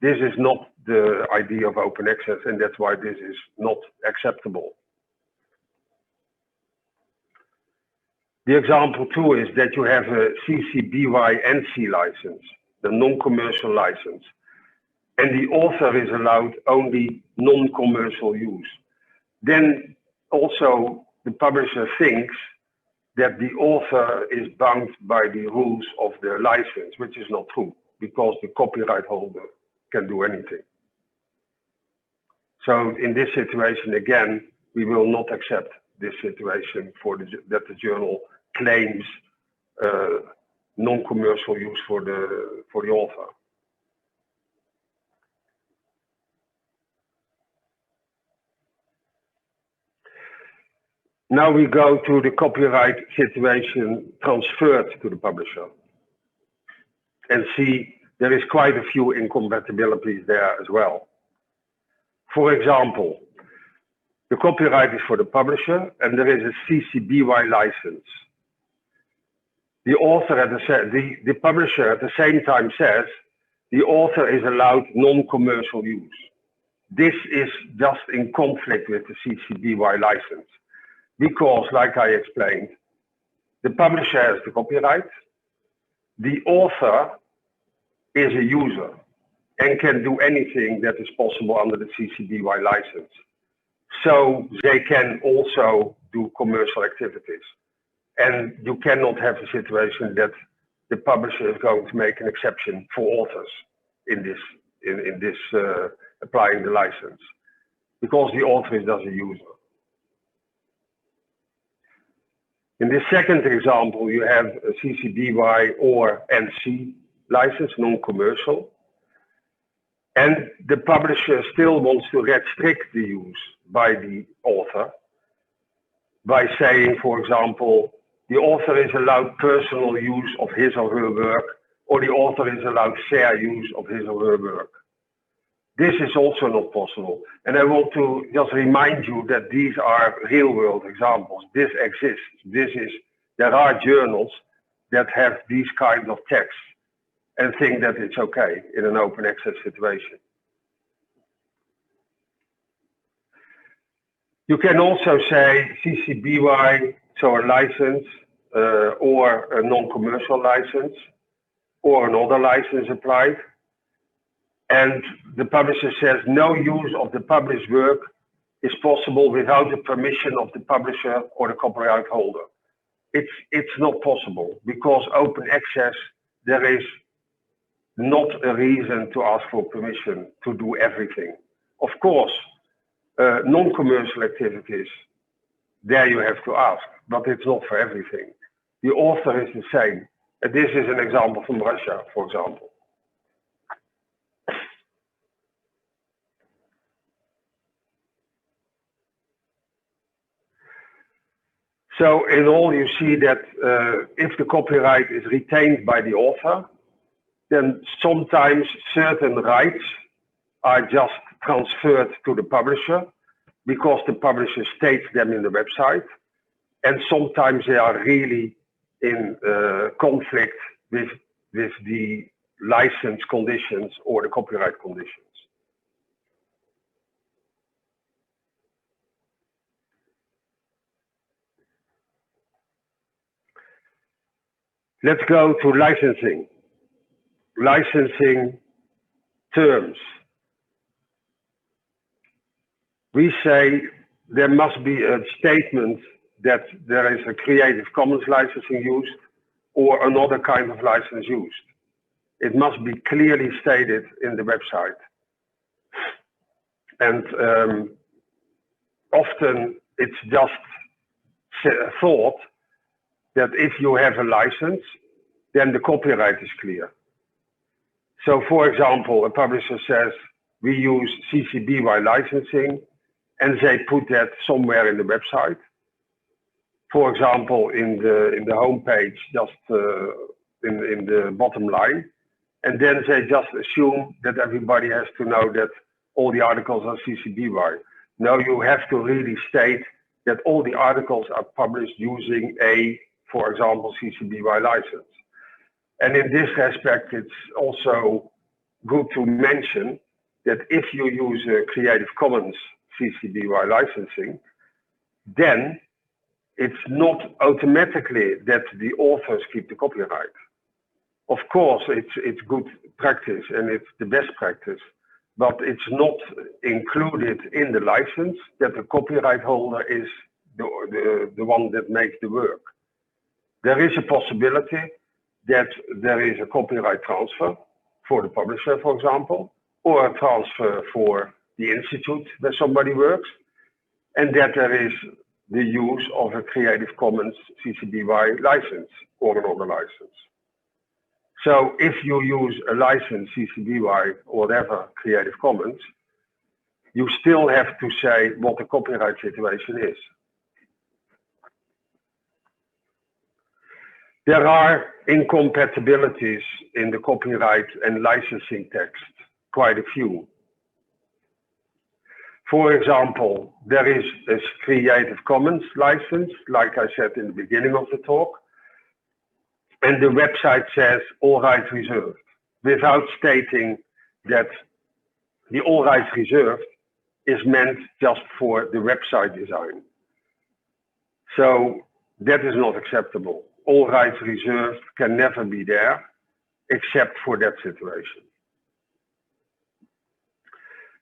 Speaker 3: This is not the idea of open access, and that's why this is not acceptable. The example two is that you have a CC BY NC license, the non-commercial license, and the author is allowed only non-commercial use. Then also the publisher thinks that the author is bound by the rules of the license, which is not true, because the copyright holder can do anything. So in this situation, again, we will not accept this situation that the journal claims non-commercial use for the author. Now we go to the copyright situation transferred to the publisher and see there is quite a few incompatibilities there as well. For example, the copyright is for the publisher and there is a CC BY license. The author the publisher at the same time says the author is allowed non-commercial use. This is just in conflict with the CC BY license. Because, like I explained, the publisher has the copyright, the author is a user and can do anything that is possible under the CC BY license. So they can also do commercial activities. And you cannot have a situation that the publisher is going to make an exception for authors in this applying the license, because the author is just a user. In this second example, you have a CC BY or NC license, non-commercial, and the publisher still wants to restrict the use by the author by saying, for example, the author is allowed personal use of his or her work, or the author is allowed fair use of his or her work. This is also not possible. And I want to just remind you that these are real world examples. This exists. There are journals that have these kinds of texts and think that it's okay in an open access situation. You can also say CC BY, so a license, or a non-commercial license or another license applied. And the publisher says no use of the published work is possible without the permission of the publisher or the copyright holder. It's not possible, because open access, there is not a reason to ask for permission to do everything. Of course, non-commercial activities, there you have to ask, but it's not for everything. The author is the same. And this is an example from Russia, for example. So in all, you see that if the copyright is retained by the author, then sometimes certain rights are just transferred to the publisher because the publisher states them in the website. And sometimes they are really in conflict with the license conditions or the copyright conditions. Let's go to licensing. Licensing terms. We say there must be a statement that there is a Creative Commons licensing used or another kind of license used. It must be clearly stated in the website. And often it's just thought that if you have a license, then the copyright is clear. So for example, a publisher says, we use CC BY licensing, and they put that somewhere in the website. For example, in the homepage, just in the bottom line. And then they just assume that everybody has to know that all the articles are CC BY. No, you have to really state that all the articles are published using a, for example, CC BY license. And in this respect, it's also good to mention that if you use a Creative Commons CC BY licensing, then it's not automatically that the authors keep the copyright. Of course, it's good practice and it's the best practice, but it's not included in the license that the copyright holder is the one that makes the work. There is a possibility that there is a copyright transfer for the publisher, for example, or a transfer for the institute where somebody works, and that there is the use of a Creative Commons CC BY license or another license. So if you use a license CC BY or whatever Creative Commons, you still have to say what the copyright situation is. There are incompatibilities in the copyright and licensing text, quite a few. For example, there is a Creative Commons license, like I said in the beginning of the talk, and the website says all rights reserved, without stating that the all rights reserved is meant just for the website design. So that is not acceptable. All rights reserved can never be there, except for that situation.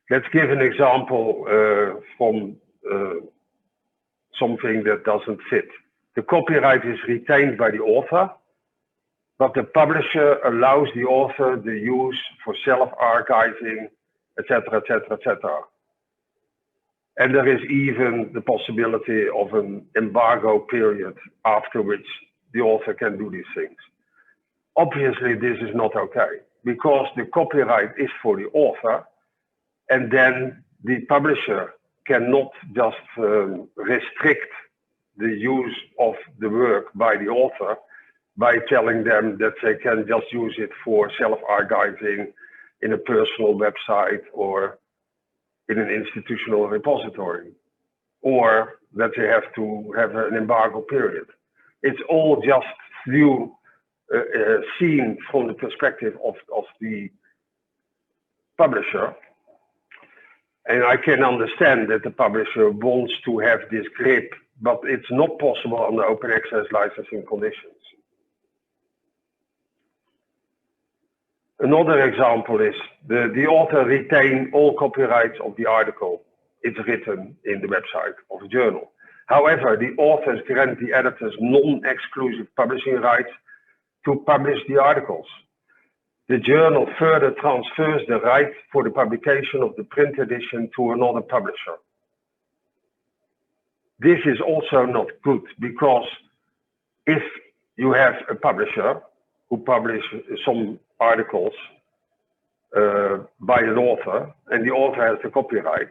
Speaker 3: Let's give an example from something that doesn't fit. The copyright is retained by the author, but the publisher allows the author the use for self-archiving, etc., etc., etc. And there is even the possibility of an embargo period after which the author can do these things. Obviously, this is not okay, because the copyright is for the author, and then the publisher cannot just restrict the use of the work by the author by telling them that they can just use it for self-archiving in a personal website or in an institutional repository, or that they have to have an embargo period. It's all just seen from the perspective of the publisher. And I can understand that the publisher wants to have this grip but it's not possible under open access licensing conditions. Another example is the author retain all copyrights of the article it's written in the website of the journal. However, the authors grant the editors non-exclusive publishing rights to publish the articles. The journal further transfers the right for the publication of the print edition to another publisher. This is also not good, because if you have a publisher who publishes some articles by an author, and the author has the copyright,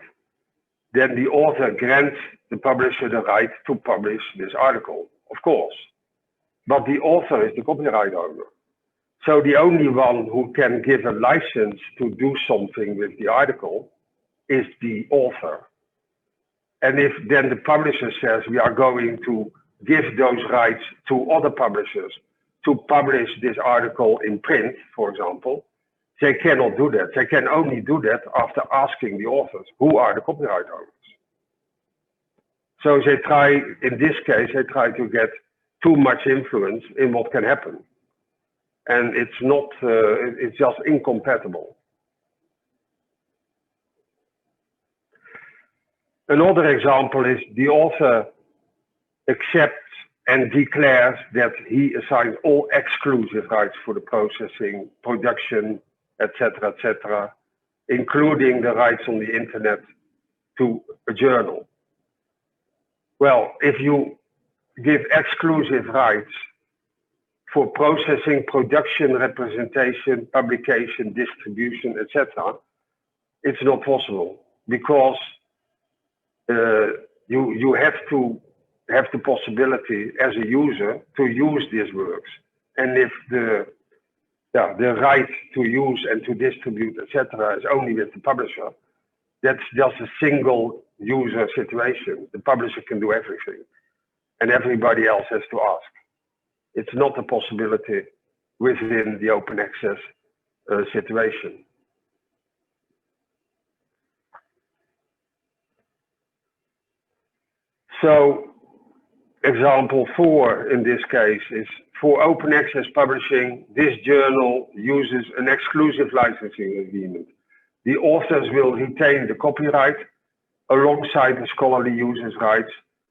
Speaker 3: then the author grants the publisher the right to publish this article, of course. But the author is the copyright owner. So the only one who can give a license to do something with the article is the author. And if then the publisher says we are going to give those rights to other publishers to publish this article in print, for example, they cannot do that. They can only do that after asking the authors, who are the copyright owners. So they try, in this case, they try to get too much influence in what can happen. And it's not, it's just incompatible. Another example is the author accepts and declares that he assigns all exclusive rights for the processing, production, etc., including the rights on the internet to a journal. Well, if you give exclusive rights for processing, production, representation, publication, distribution, etc., it's not possible, because you have to have the possibility as a user to use these works. And if the right to use and to distribute, etc., is only with the publisher, that's just a single user situation. The publisher can do everything, and everybody else has to ask. It's not a possibility within the open access situation. So example 4 in this case is, for open access publishing, this journal uses an exclusive licensing agreement. The authors will retain the copyright alongside the scholarly users' rights,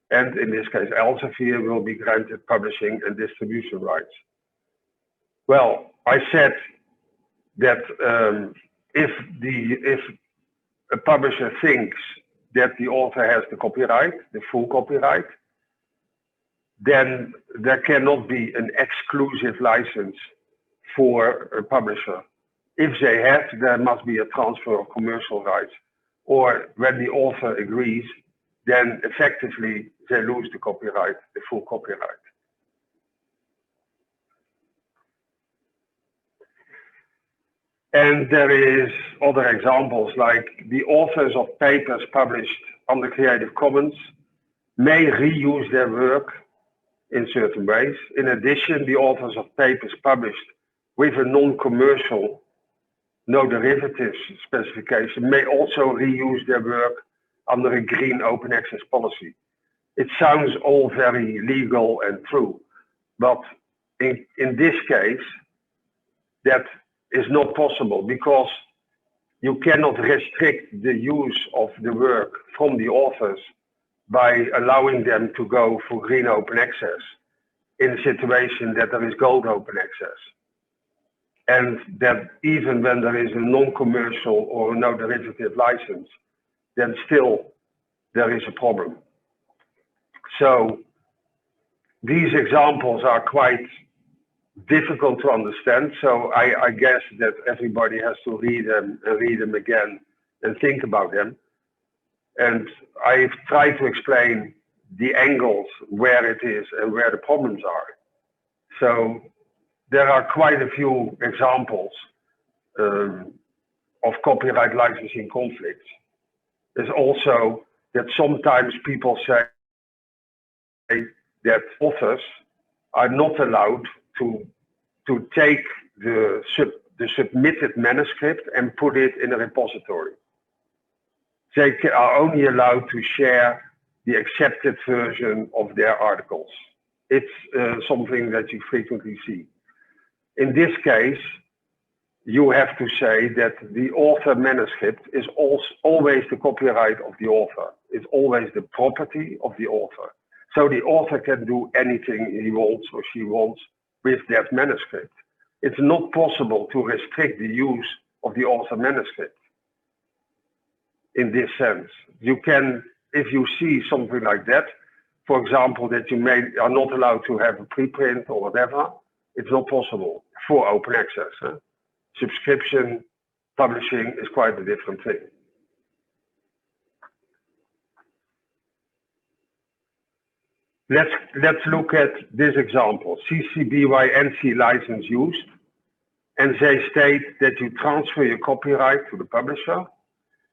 Speaker 3: and in this case, Elsevier will be granted publishing and distribution rights. Well, I said that if a publisher thinks that the author has the copyright, the full copyright, then there cannot be an exclusive license for a publisher. If they have, there must be a transfer of commercial rights. Or when the author agrees, then effectively they lose the copyright, the full copyright. And there is other examples, like the authors of papers published under Creative Commons may reuse their work in certain ways. In addition, the authors of papers published with a non-commercial, no derivatives specification may also reuse their work under a green open access policy. It sounds all very legal and true, but in this case, that is not possible, because you cannot restrict the use of the work from the authors by allowing them to go for green open access in a situation that there is gold open access. And that even when there is a non-commercial or no derivative license, then still there is a problem. So these examples are quite difficult to understand. So I guess that everybody has to read them again and think about them. And I've tried to explain the angles where it is and where the problems are. So there are quite a few examples of copyright licensing conflicts. There's also that sometimes people say that authors are not allowed to take the submitted manuscript and put it in a repository. They are only allowed to share the accepted version of their articles. It's something that you frequently see. In this case, you have to say that the author manuscript is always the copyright of the author. It's always the property of the author. So the author can do anything he wants or she wants with that manuscript. It's not possible to restrict the use of the author manuscript in this sense. You can, if you see something like that, for example, that you are not allowed to have a preprint or whatever, it's not possible for open access. Subscription publishing is quite a different thing. Let's look at this example. CC BY NC license used, and they state that you transfer your copyright to the publisher.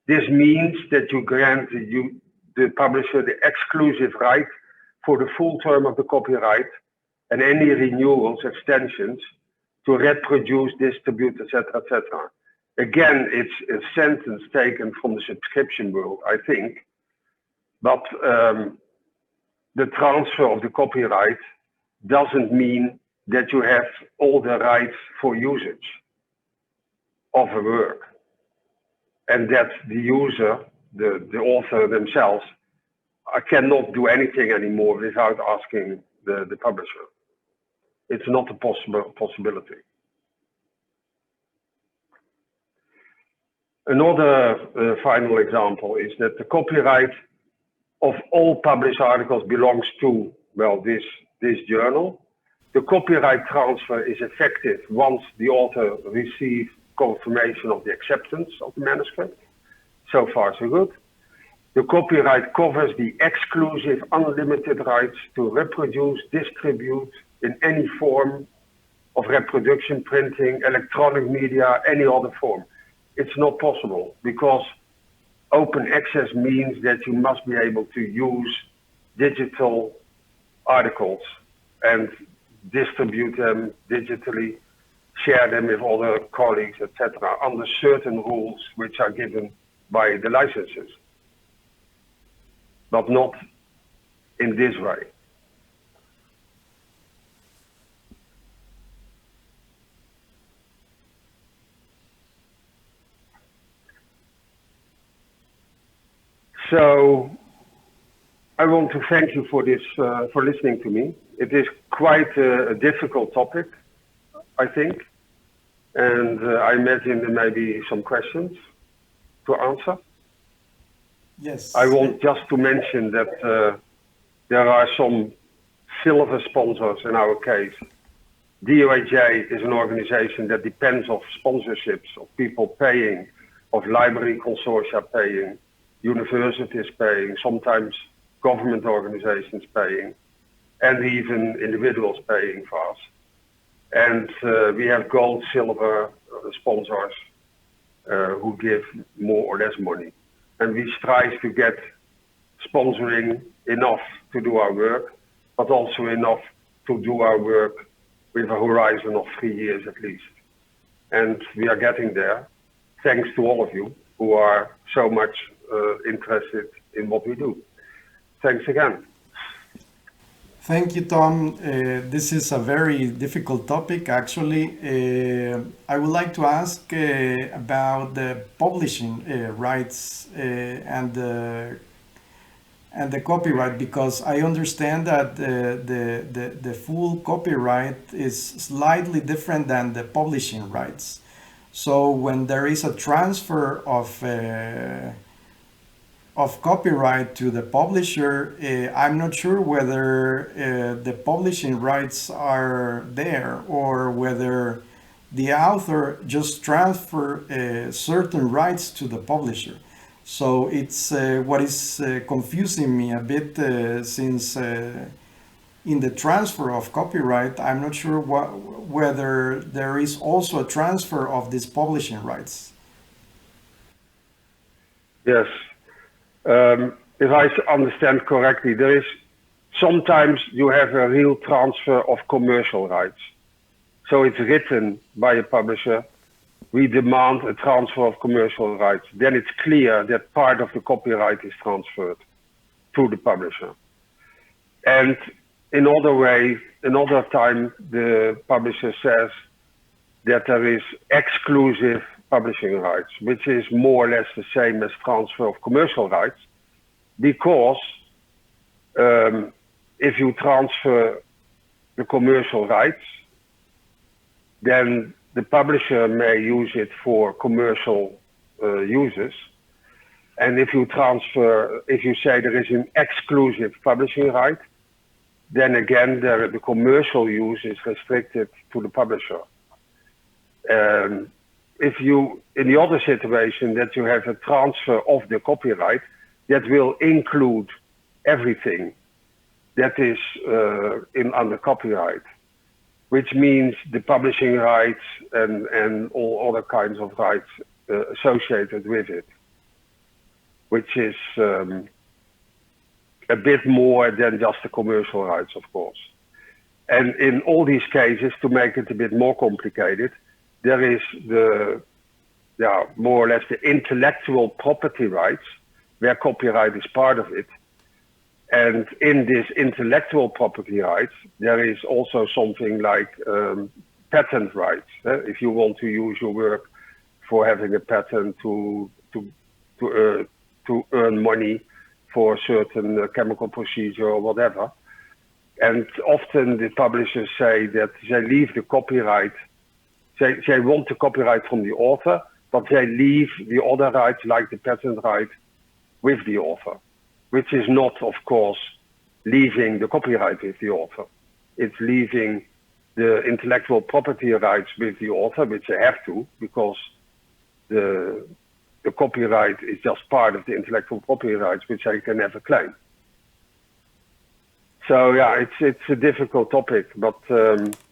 Speaker 3: This means that you grant the publisher the exclusive right for the full term of the copyright and any renewals, extensions, to reproduce, distribute, etc., etc. Again, it's a sentence taken from the subscription world, I think, but the transfer of the copyright doesn't mean that you have all the rights for usage of a work, and that the user, the author themselves, cannot do anything anymore without asking the publisher. It's not a possibility. Another final example is that the copyright of all published articles belongs to, well, this journal. The copyright transfer is effective once the author receives confirmation of the acceptance of the manuscript. So far, so good. The copyright covers the exclusive, unlimited rights to reproduce, distribute in any form of reproduction, printing, electronic media, any other form. It's not possible because open access means that you must be able to use digital articles and distribute them digitally, share them with other colleagues, etc., under certain rules which are given by the licenses, but not in this way. So I want to thank you for this, for listening to me. It is quite a difficult topic, I think, and I imagine there may be some questions to answer.
Speaker 1: Yes.
Speaker 3: I want just to mention that there are some silver sponsors in our case. DOAJ is an organization that depends on sponsorships of people paying, of library consortia paying, universities paying, sometimes government organizations paying, and even individuals paying for us. And we have gold, silver sponsors who give more or less money. And we strive to get sponsoring enough to do our work, but also enough to do our work with a horizon of 3 years at least. And we are getting there, thanks to all of you who are so much interested in what we do. Thanks again.
Speaker 1: Thank you, Tom. This is a very difficult topic, actually. I would like to ask about the publishing rights and the copyright, because I understand that the full copyright is slightly different than the publishing rights. So when there is a transfer of copyright to the publisher, I'm not sure whether the publishing rights are there or whether the author just transfer certain rights to the publisher. So it's what is confusing me a bit, since in the transfer of copyright, I'm not sure whether there is also a transfer of these publishing rights.
Speaker 3: Yes. If I understand correctly, there is sometimes you have a real transfer of commercial rights. So it's written by a publisher, we demand a transfer of commercial rights. Then it's clear that part of the copyright is transferred. to the publisher. And another time, the publisher says that there is exclusive publishing rights, which is more or less the same as transfer of commercial rights, because if you transfer the commercial rights, then the publisher may use it for commercial uses. And if you say there is an exclusive publishing right, then again the commercial use is restricted to the publisher. If you, in the other situation, that you have a transfer of the copyright, that will include everything that is under copyright, which means the publishing rights and all other kinds of rights associated with it, which is a bit more than just the commercial rights, of course. And in all these cases, to make it a bit more complicated, there is more or less the intellectual property rights, where copyright is part of it. And in this intellectual property rights, there is also something like patent rights. If you want to use your work for having a patent to earn money for a certain chemical procedure or whatever. And often the publishers say that they leave the copyright, they want the copyright from the author, but they leave the other rights, like the patent right, with the author, which is not, of course, leaving the copyright with the author. It's leaving the intellectual property rights with the author, which they have to, because the copyright is just part of the intellectual property rights, which they can never claim. So yeah, it's a difficult topic, but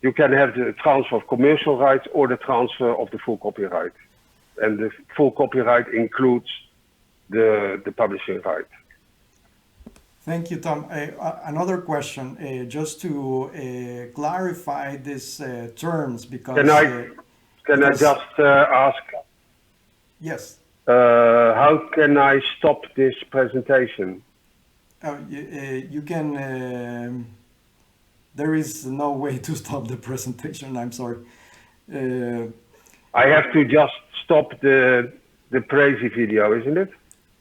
Speaker 3: you can have the transfer of commercial rights or the transfer of the full copyright. And the full copyright includes the publishing right.
Speaker 1: Thank you, Tom. Another question, just to clarify these terms, because...
Speaker 3: Can I just ask?
Speaker 1: Yes.
Speaker 3: How can I stop this presentation?
Speaker 1: You can... there is no way to stop the presentation, I'm sorry.
Speaker 3: I have to just stop the Prezi video, isn't it?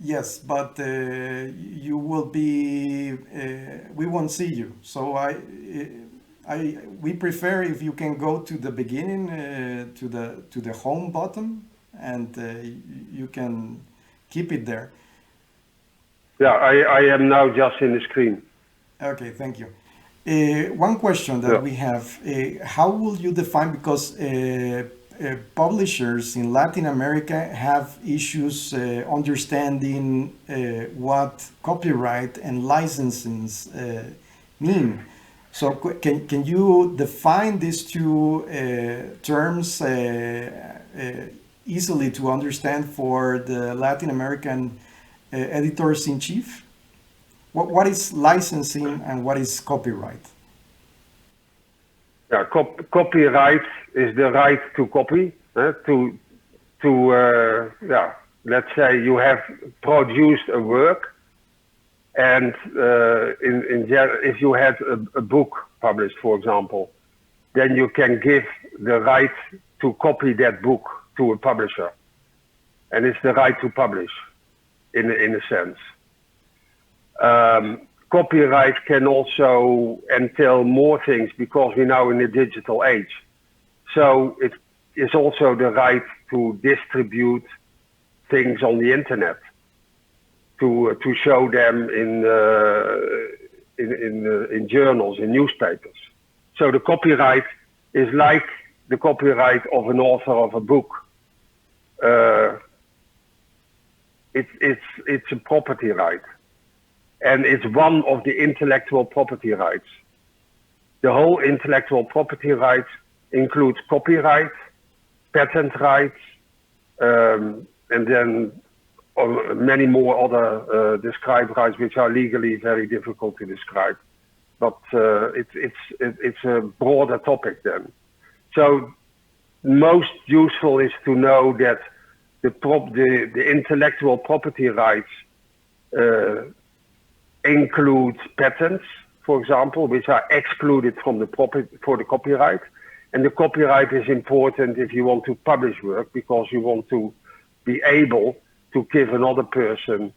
Speaker 1: Yes, but you will be, we won't see you. So we prefer if you can go to the beginning, to the home button, and you can keep it there.
Speaker 3: Yeah, I am now just in the screen.
Speaker 1: Okay, thank you. One question that we have, how will you define, because publishers in Latin America have issues understanding what copyright and licensing mean. So can you define these two terms easily to understand for the Latin American editors-in-chief? What is licensing and what is copyright?
Speaker 3: Yeah, copyright is the right to copy. Let's say you have produced a work, and if you had a book published, for example, then you can give the right to copy that book to a publisher, and it's the right to publish, in a sense. Copyright can also entail more things, because we're now in a digital age. So it is also the right to distribute things on the internet, to show them in journals, in newspapers. So the copyright is like the copyright of an author of a book. It's a property right. And it's one of the intellectual property rights. The whole intellectual property rights includes copyright, patent rights, and then many more other described rights, which are legally very difficult to describe. But it's a broader topic then. So most useful is to know that the intellectual property rights include patents, for example, which are excluded from the for the copyright. And the copyright is important if you want to publish work, because you want to be able to give another person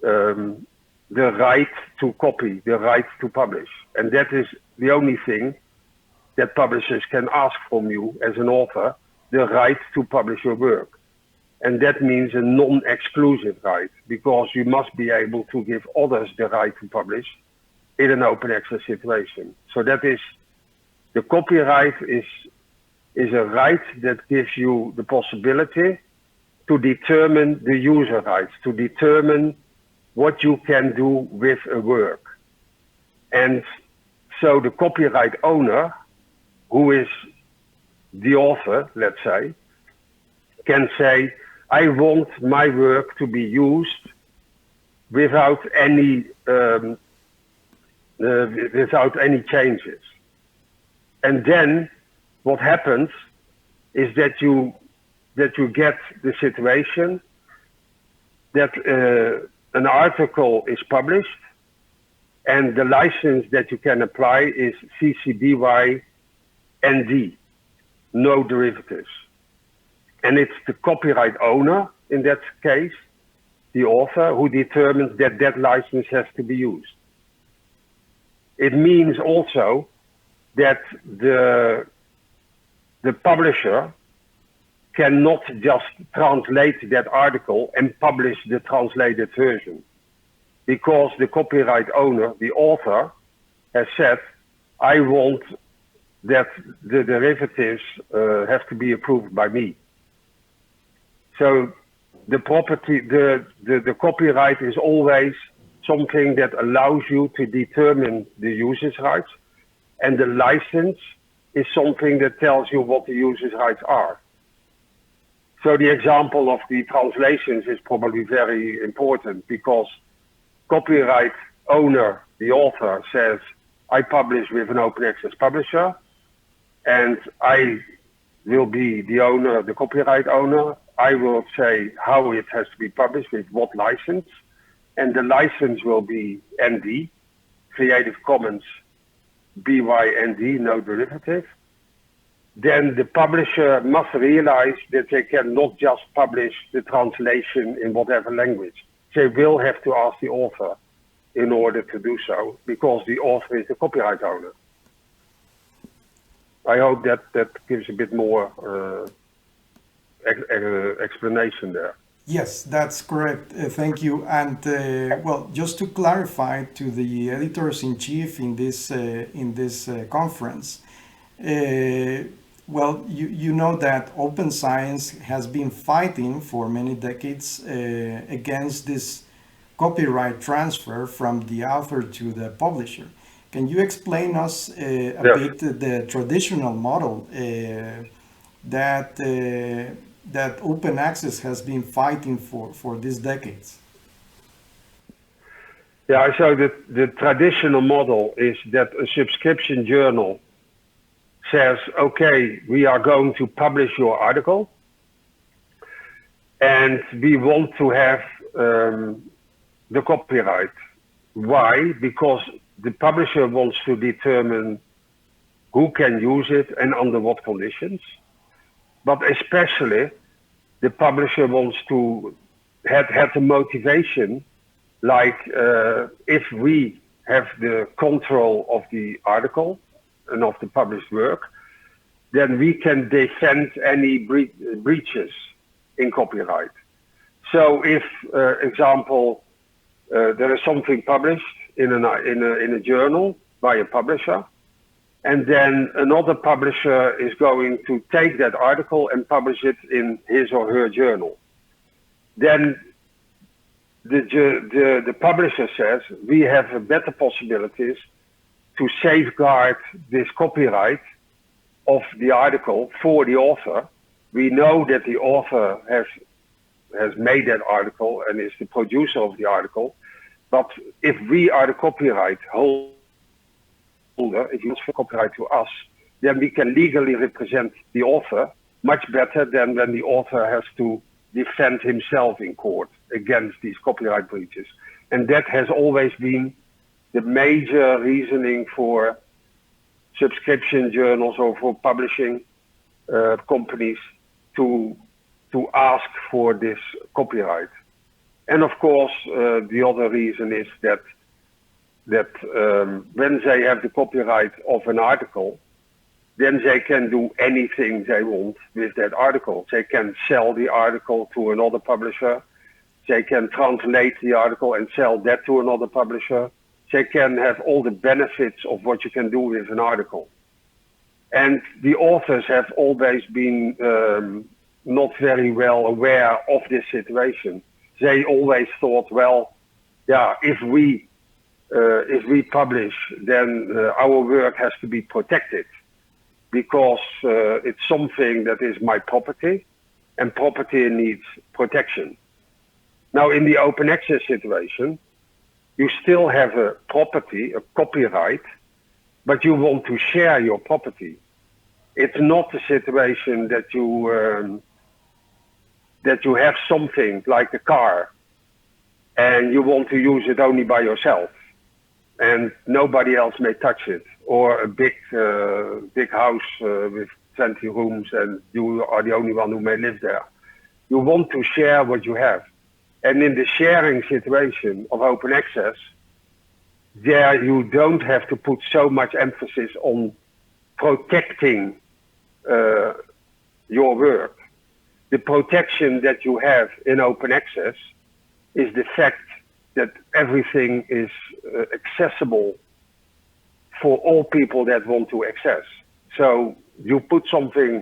Speaker 3: the right to copy, the right to publish. And that is the only thing that publishers can ask from you as an author, the right to publish your work. And that means a non-exclusive right, because you must be able to give others the right to publish in an open access situation. So that is, the copyright is a right that gives you the possibility to determine the user rights, to determine what you can do with a work. And so the copyright owner, who is the author, let's say, can say, I want my work to be used without any changes. And then what happens is that you get the situation that an article is published, and the license that you can apply is CC BY ND, no derivatives. And it's the copyright owner, in that case, the author, who determines that that license has to be used. It means also that the publisher cannot just translate that article and publish the translated version, because the copyright owner, the author, has said, I want that the derivatives have to be approved by me. So the copyright is always something that allows you to determine the user's rights, and the license is something that tells you what the user's rights are. So the example of the translations is probably very important, because copyright owner, the author, says, I publish with an open access publisher, and I will be the owner, the copyright owner. I will say how it has to be published, with what license, and the license will be ND, Creative Commons BY-ND, no derivative. Then the publisher must realize that they cannot just publish the translation in whatever language. They will have to ask the author in order to do so, because the author is the copyright owner. I hope that gives a bit more explanation there.
Speaker 1: Yes, that's correct. Thank you. And well, just to clarify to the editors-in-chief in this conference, well, you know that OpenScience has been fighting for many decades against this copyright transfer from the author to the publisher. Can you explain us a bit the traditional model that open access has been fighting for these decades?
Speaker 3: Yeah, so the traditional model is that a subscription journal says, okay, we are going to publish your article, and we want to have the copyright. Why? Because the publisher wants to determine who can use it and under what conditions. But especially, the publisher wants to have the motivation, like if we have the control of the article and of the published work, then we can defend any breaches in copyright. So if, example, there is something published in a journal by a publisher, and then another publisher is going to take that article and publish it in his or her journal. Then the publisher says, we have better possibilities to safeguard this copyright of the article for the author. We know that the author has made that article and is the producer of the article, but if we are the copyright holder, if you transfer copyright to us, then we can legally represent the author much better than when the author has to defend himself in court against these copyright breaches. And that has always been the major reasoning for subscription journals or for publishing companies to ask for this copyright. And of course, the other reason is that when they have the copyright of an article, then they can do anything they want with that article. They can sell the article to another publisher. They can translate the article and sell that to another publisher. They can have all the benefits of what you can do with an article. And the authors have always been not very well aware of this situation. They always thought, well, yeah, if we publish, then our work has to be protected because it's something that is my property, and property needs protection. Now, in the open access situation, you still have a property, a copyright, but you want to share your property. It's not a situation that you have something like a car and you want to use it only by yourself and nobody else may touch it, or a big house with 20 rooms and you are the only one who may live there. You want to share what you have. And in the sharing situation of open access, there you don't have to put so much emphasis on protecting your work. The protection that you have in open access is the fact that everything is accessible for all people that want to access. So you put something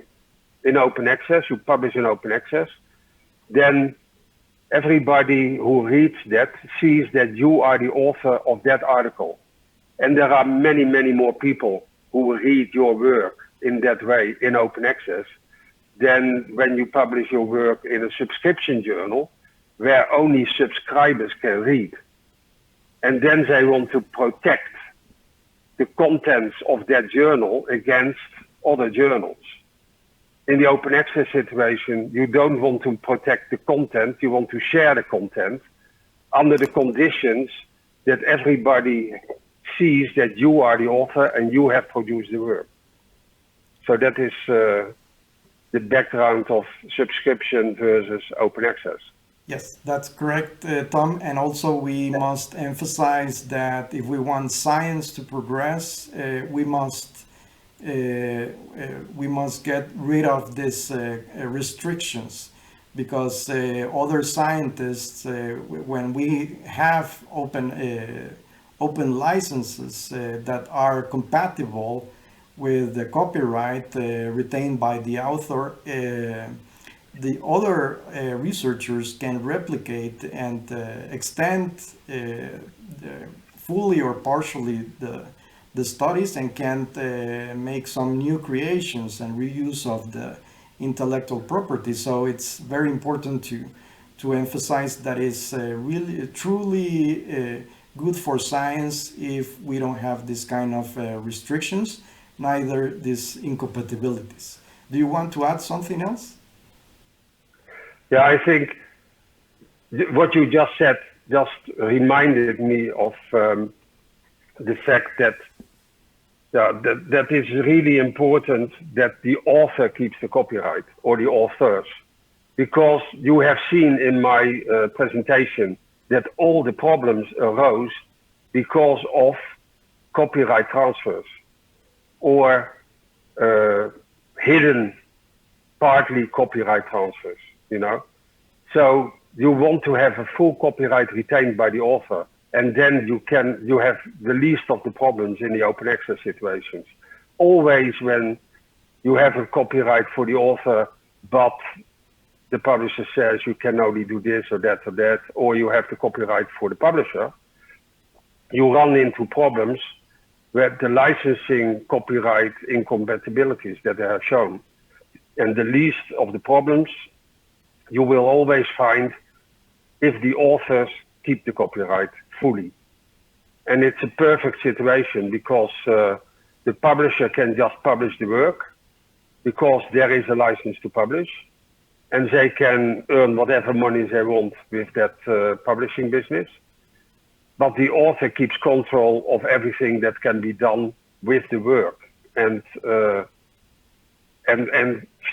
Speaker 3: in open access, you publish in open access, then everybody who reads that sees that you are the author of that article. And there are many, many more people who will read your work in that way in open access than when you publish your work in a subscription journal where only subscribers can read. And then they want to protect the contents of that journal against other journals. In the open access situation, you don't want to protect the content, you want to share the content under the conditions that everybody sees that you are the author and you have produced the work. So that is the background of subscription versus open access.
Speaker 1: Yes, that's correct, Tom. And also we must emphasize that if we want science to progress, we must get rid of these restrictions, because other scientists, when we have open licenses that are compatible with the copyright retained by the author, the other researchers can replicate and extend fully or partially the studies and can make some new creations and reuse of the intellectual property. So it's very important to emphasize that it's really truly good for science if we don't have this kind of restrictions, neither these incompatibilities. Do you want to add something else?
Speaker 3: Yeah, I think what you just said just reminded me of the fact that that is really important that the author keeps the copyright, or the authors, because you have seen in my presentation that all the problems arose because of copyright transfers or hidden partly copyright transfers, you know. So you want to have a full copyright retained by the author, and then you have the least of the problems in the open access situations. Always when you have a copyright for the author, but the publisher says you can only do this or that, or you have the copyright for the publisher, you run into problems where the licensing copyright incompatibilities that they have shown. And the least of the problems you will always find if the authors keep the copyright fully. And it's a perfect situation because the publisher can just publish the work because there is a license to publish, and they can earn whatever money they want with that publishing business. but the author keeps control of everything that can be done with the work, and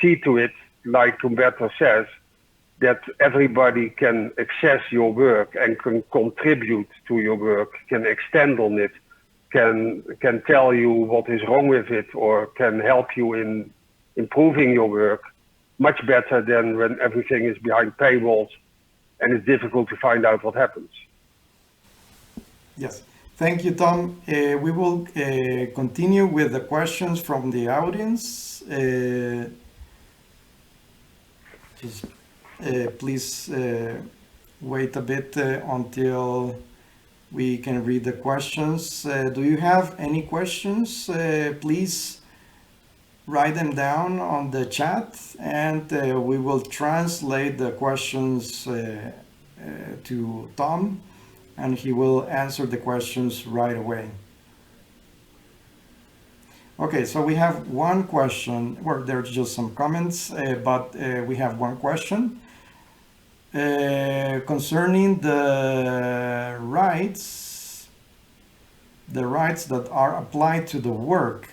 Speaker 3: see to it, like Umberto says, that everybody can access your work and can contribute to your work, can extend on it, can tell you what is wrong with it, or can help you in improving your work much better than when everything is behind paywalls and it's difficult to find out what happens.
Speaker 1: Yes. Thank you, Tom. We will continue with the questions from the audience. Just please wait a bit until we can read the questions. Do you have any questions? Please write them down on the chat, and we will translate the questions to Tom, and he will answer the questions right away. Okay, so we have one question, well, there's just some comments, but we have one question concerning the rights that are applied to the work.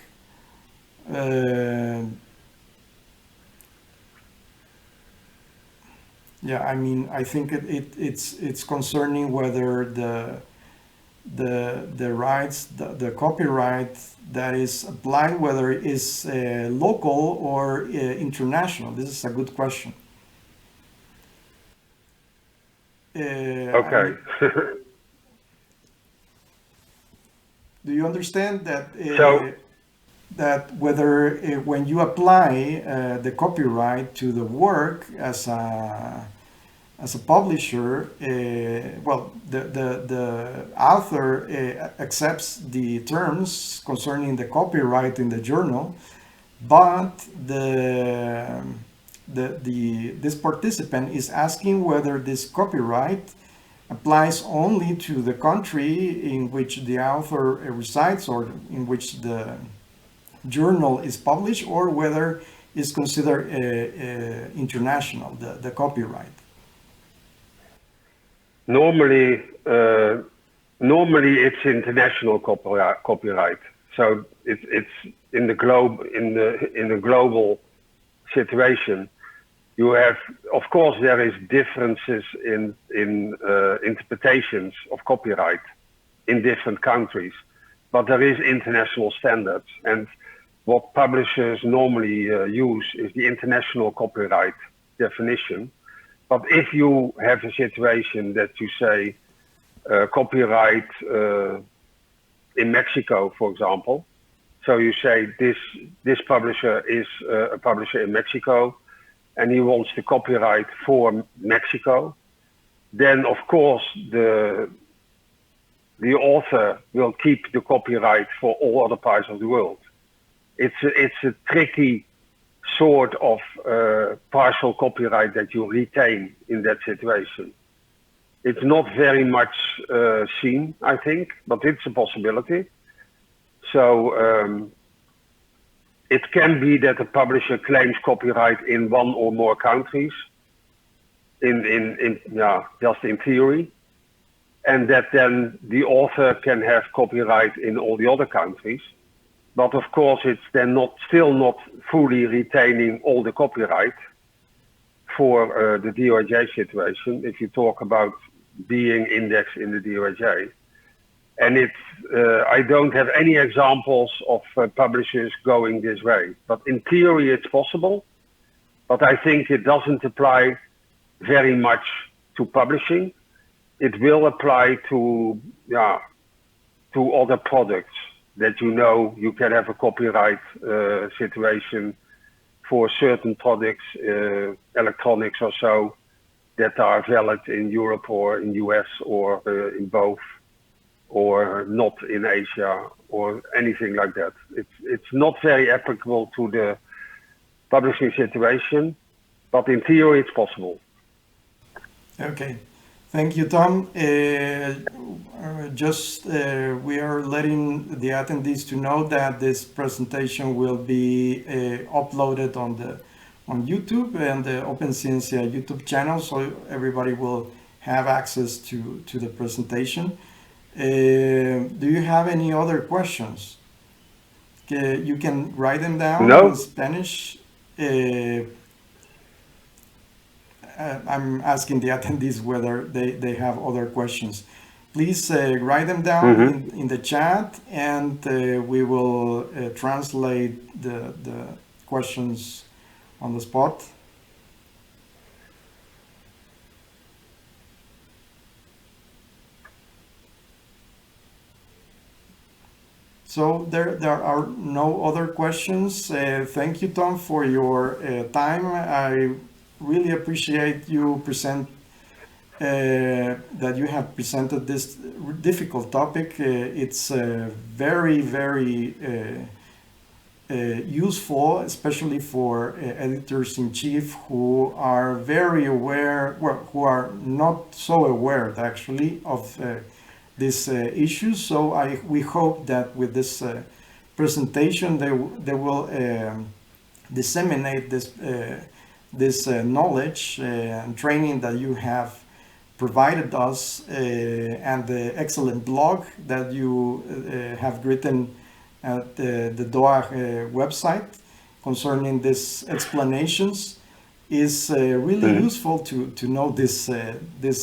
Speaker 1: Yeah, I mean, I think it's concerning whether the rights, the copyright that is applied, whether it is local or international. This is a good question.
Speaker 3: Okay.
Speaker 1: Do you understand that?
Speaker 3: So,
Speaker 1: that whether when you apply the copyright to the work as a publisher, well, the author accepts the terms concerning the copyright in the journal, but this participant is asking whether this copyright applies only to the country in which the author resides or in which the journal is published, or whether it's considered international, the copyright.
Speaker 3: Normally it's international copyright. So it's in the global situation. You have, of course, there is differences in interpretations of copyright in different countries, but there is international standards, and what publishers normally use is the international copyright definition. But if you have a situation that you say copyright in Mexico, for example, so you say this publisher is a publisher in Mexico and he wants the copyright for Mexico, then of course the author will keep the copyright for all other parts of the world. It's a tricky sort of partial copyright that you retain in that situation. It's not very much seen, I think, but it's a possibility. So it can be that a publisher claims copyright in one or more countries, just in theory, and that then the author can have copyright in all the other countries. But of course, it's then still not fully retaining all the copyright for the DOJ situation, if you talk about being indexed in the DOJ. And I don't have any examples of publishers going this way. But in theory, it's possible. But I think it doesn't apply very much to publishing. It will apply to other products that you can have a copyright situation for certain products, electronics or so, that are valid in Europe or in US or in both, or not in Asia or anything like that. It's not very applicable to the publishing situation, but in theory it's possible.
Speaker 1: Okay. Thank you, Tom. We are letting the attendees to know that this presentation will be uploaded on YouTube and the OpenCiencia YouTube channel, so everybody will have access to the presentation. Do you have any other questions? You can write them down
Speaker 3: No?
Speaker 1: in Spanish. I'm asking the attendees whether they have other questions. Please write them down in the chat, and we will translate the questions on the spot. So there are no other questions. Thank you, Tom, for your time. I really appreciate you that you have presented this difficult topic. It's very, very useful, especially for editors-in-chief who are very aware, well, who are not so aware actually of these issues. So we hope that with this presentation they will disseminate this knowledge and training that you have provided us, and the excellent blog that you have written at the DOAG website concerning these explanations is really useful to know this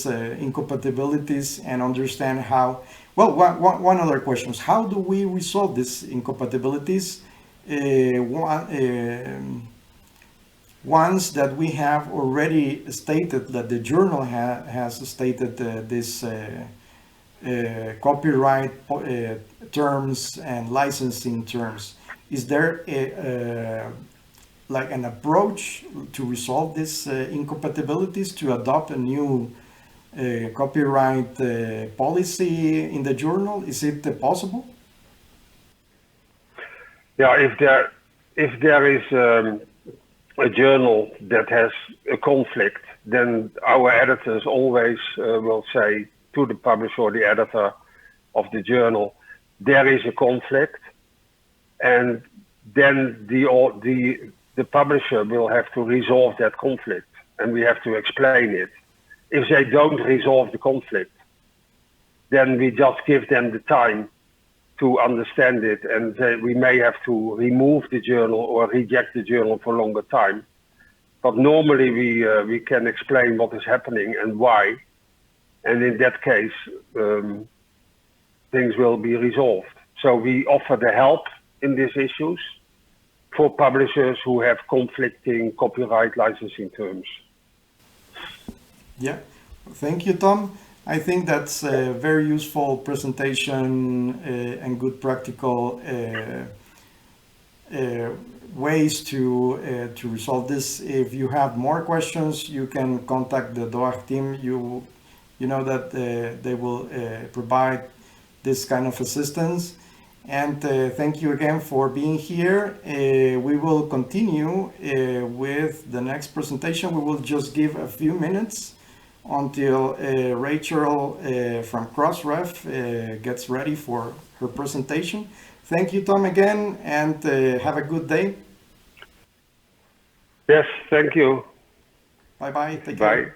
Speaker 1: incompatibilities and understand how. Well, one other question is, how do we resolve these incompatibilities once that we have already stated that the journal has stated this copyright terms and licensing terms? Is there like an approach to resolve these incompatibilities, to adopt a new copyright policy in the journal? Is it possible?
Speaker 3: Yeah, if there is a journal that has a conflict, then our editors always will say to the publisher or the editor of the journal, there is a conflict, and then the publisher will have to resolve that conflict, and we have to explain it. If they don't resolve the conflict, then we just give them the time to understand it, and we may have to remove the journal or reject the journal for a longer time. But normally we can explain what is happening and why, and in that case things will be resolved. So we offer the help in these issues for publishers who have conflicting copyright licensing terms.
Speaker 1: Yeah, thank you, Tom. I think that's a very useful presentation and good practical ways to resolve this. If you have more questions, you can contact the DOAG team. You know that they will provide this kind of assistance. And thank you again for being here. We will continue with the next presentation. We will just give a few minutes until Rachel from Crossref gets ready for her presentation. Thank you, Tom, again, and have a good day.
Speaker 3: Yes, thank you.
Speaker 1: Bye-bye. Take care.
Speaker 3: Bye.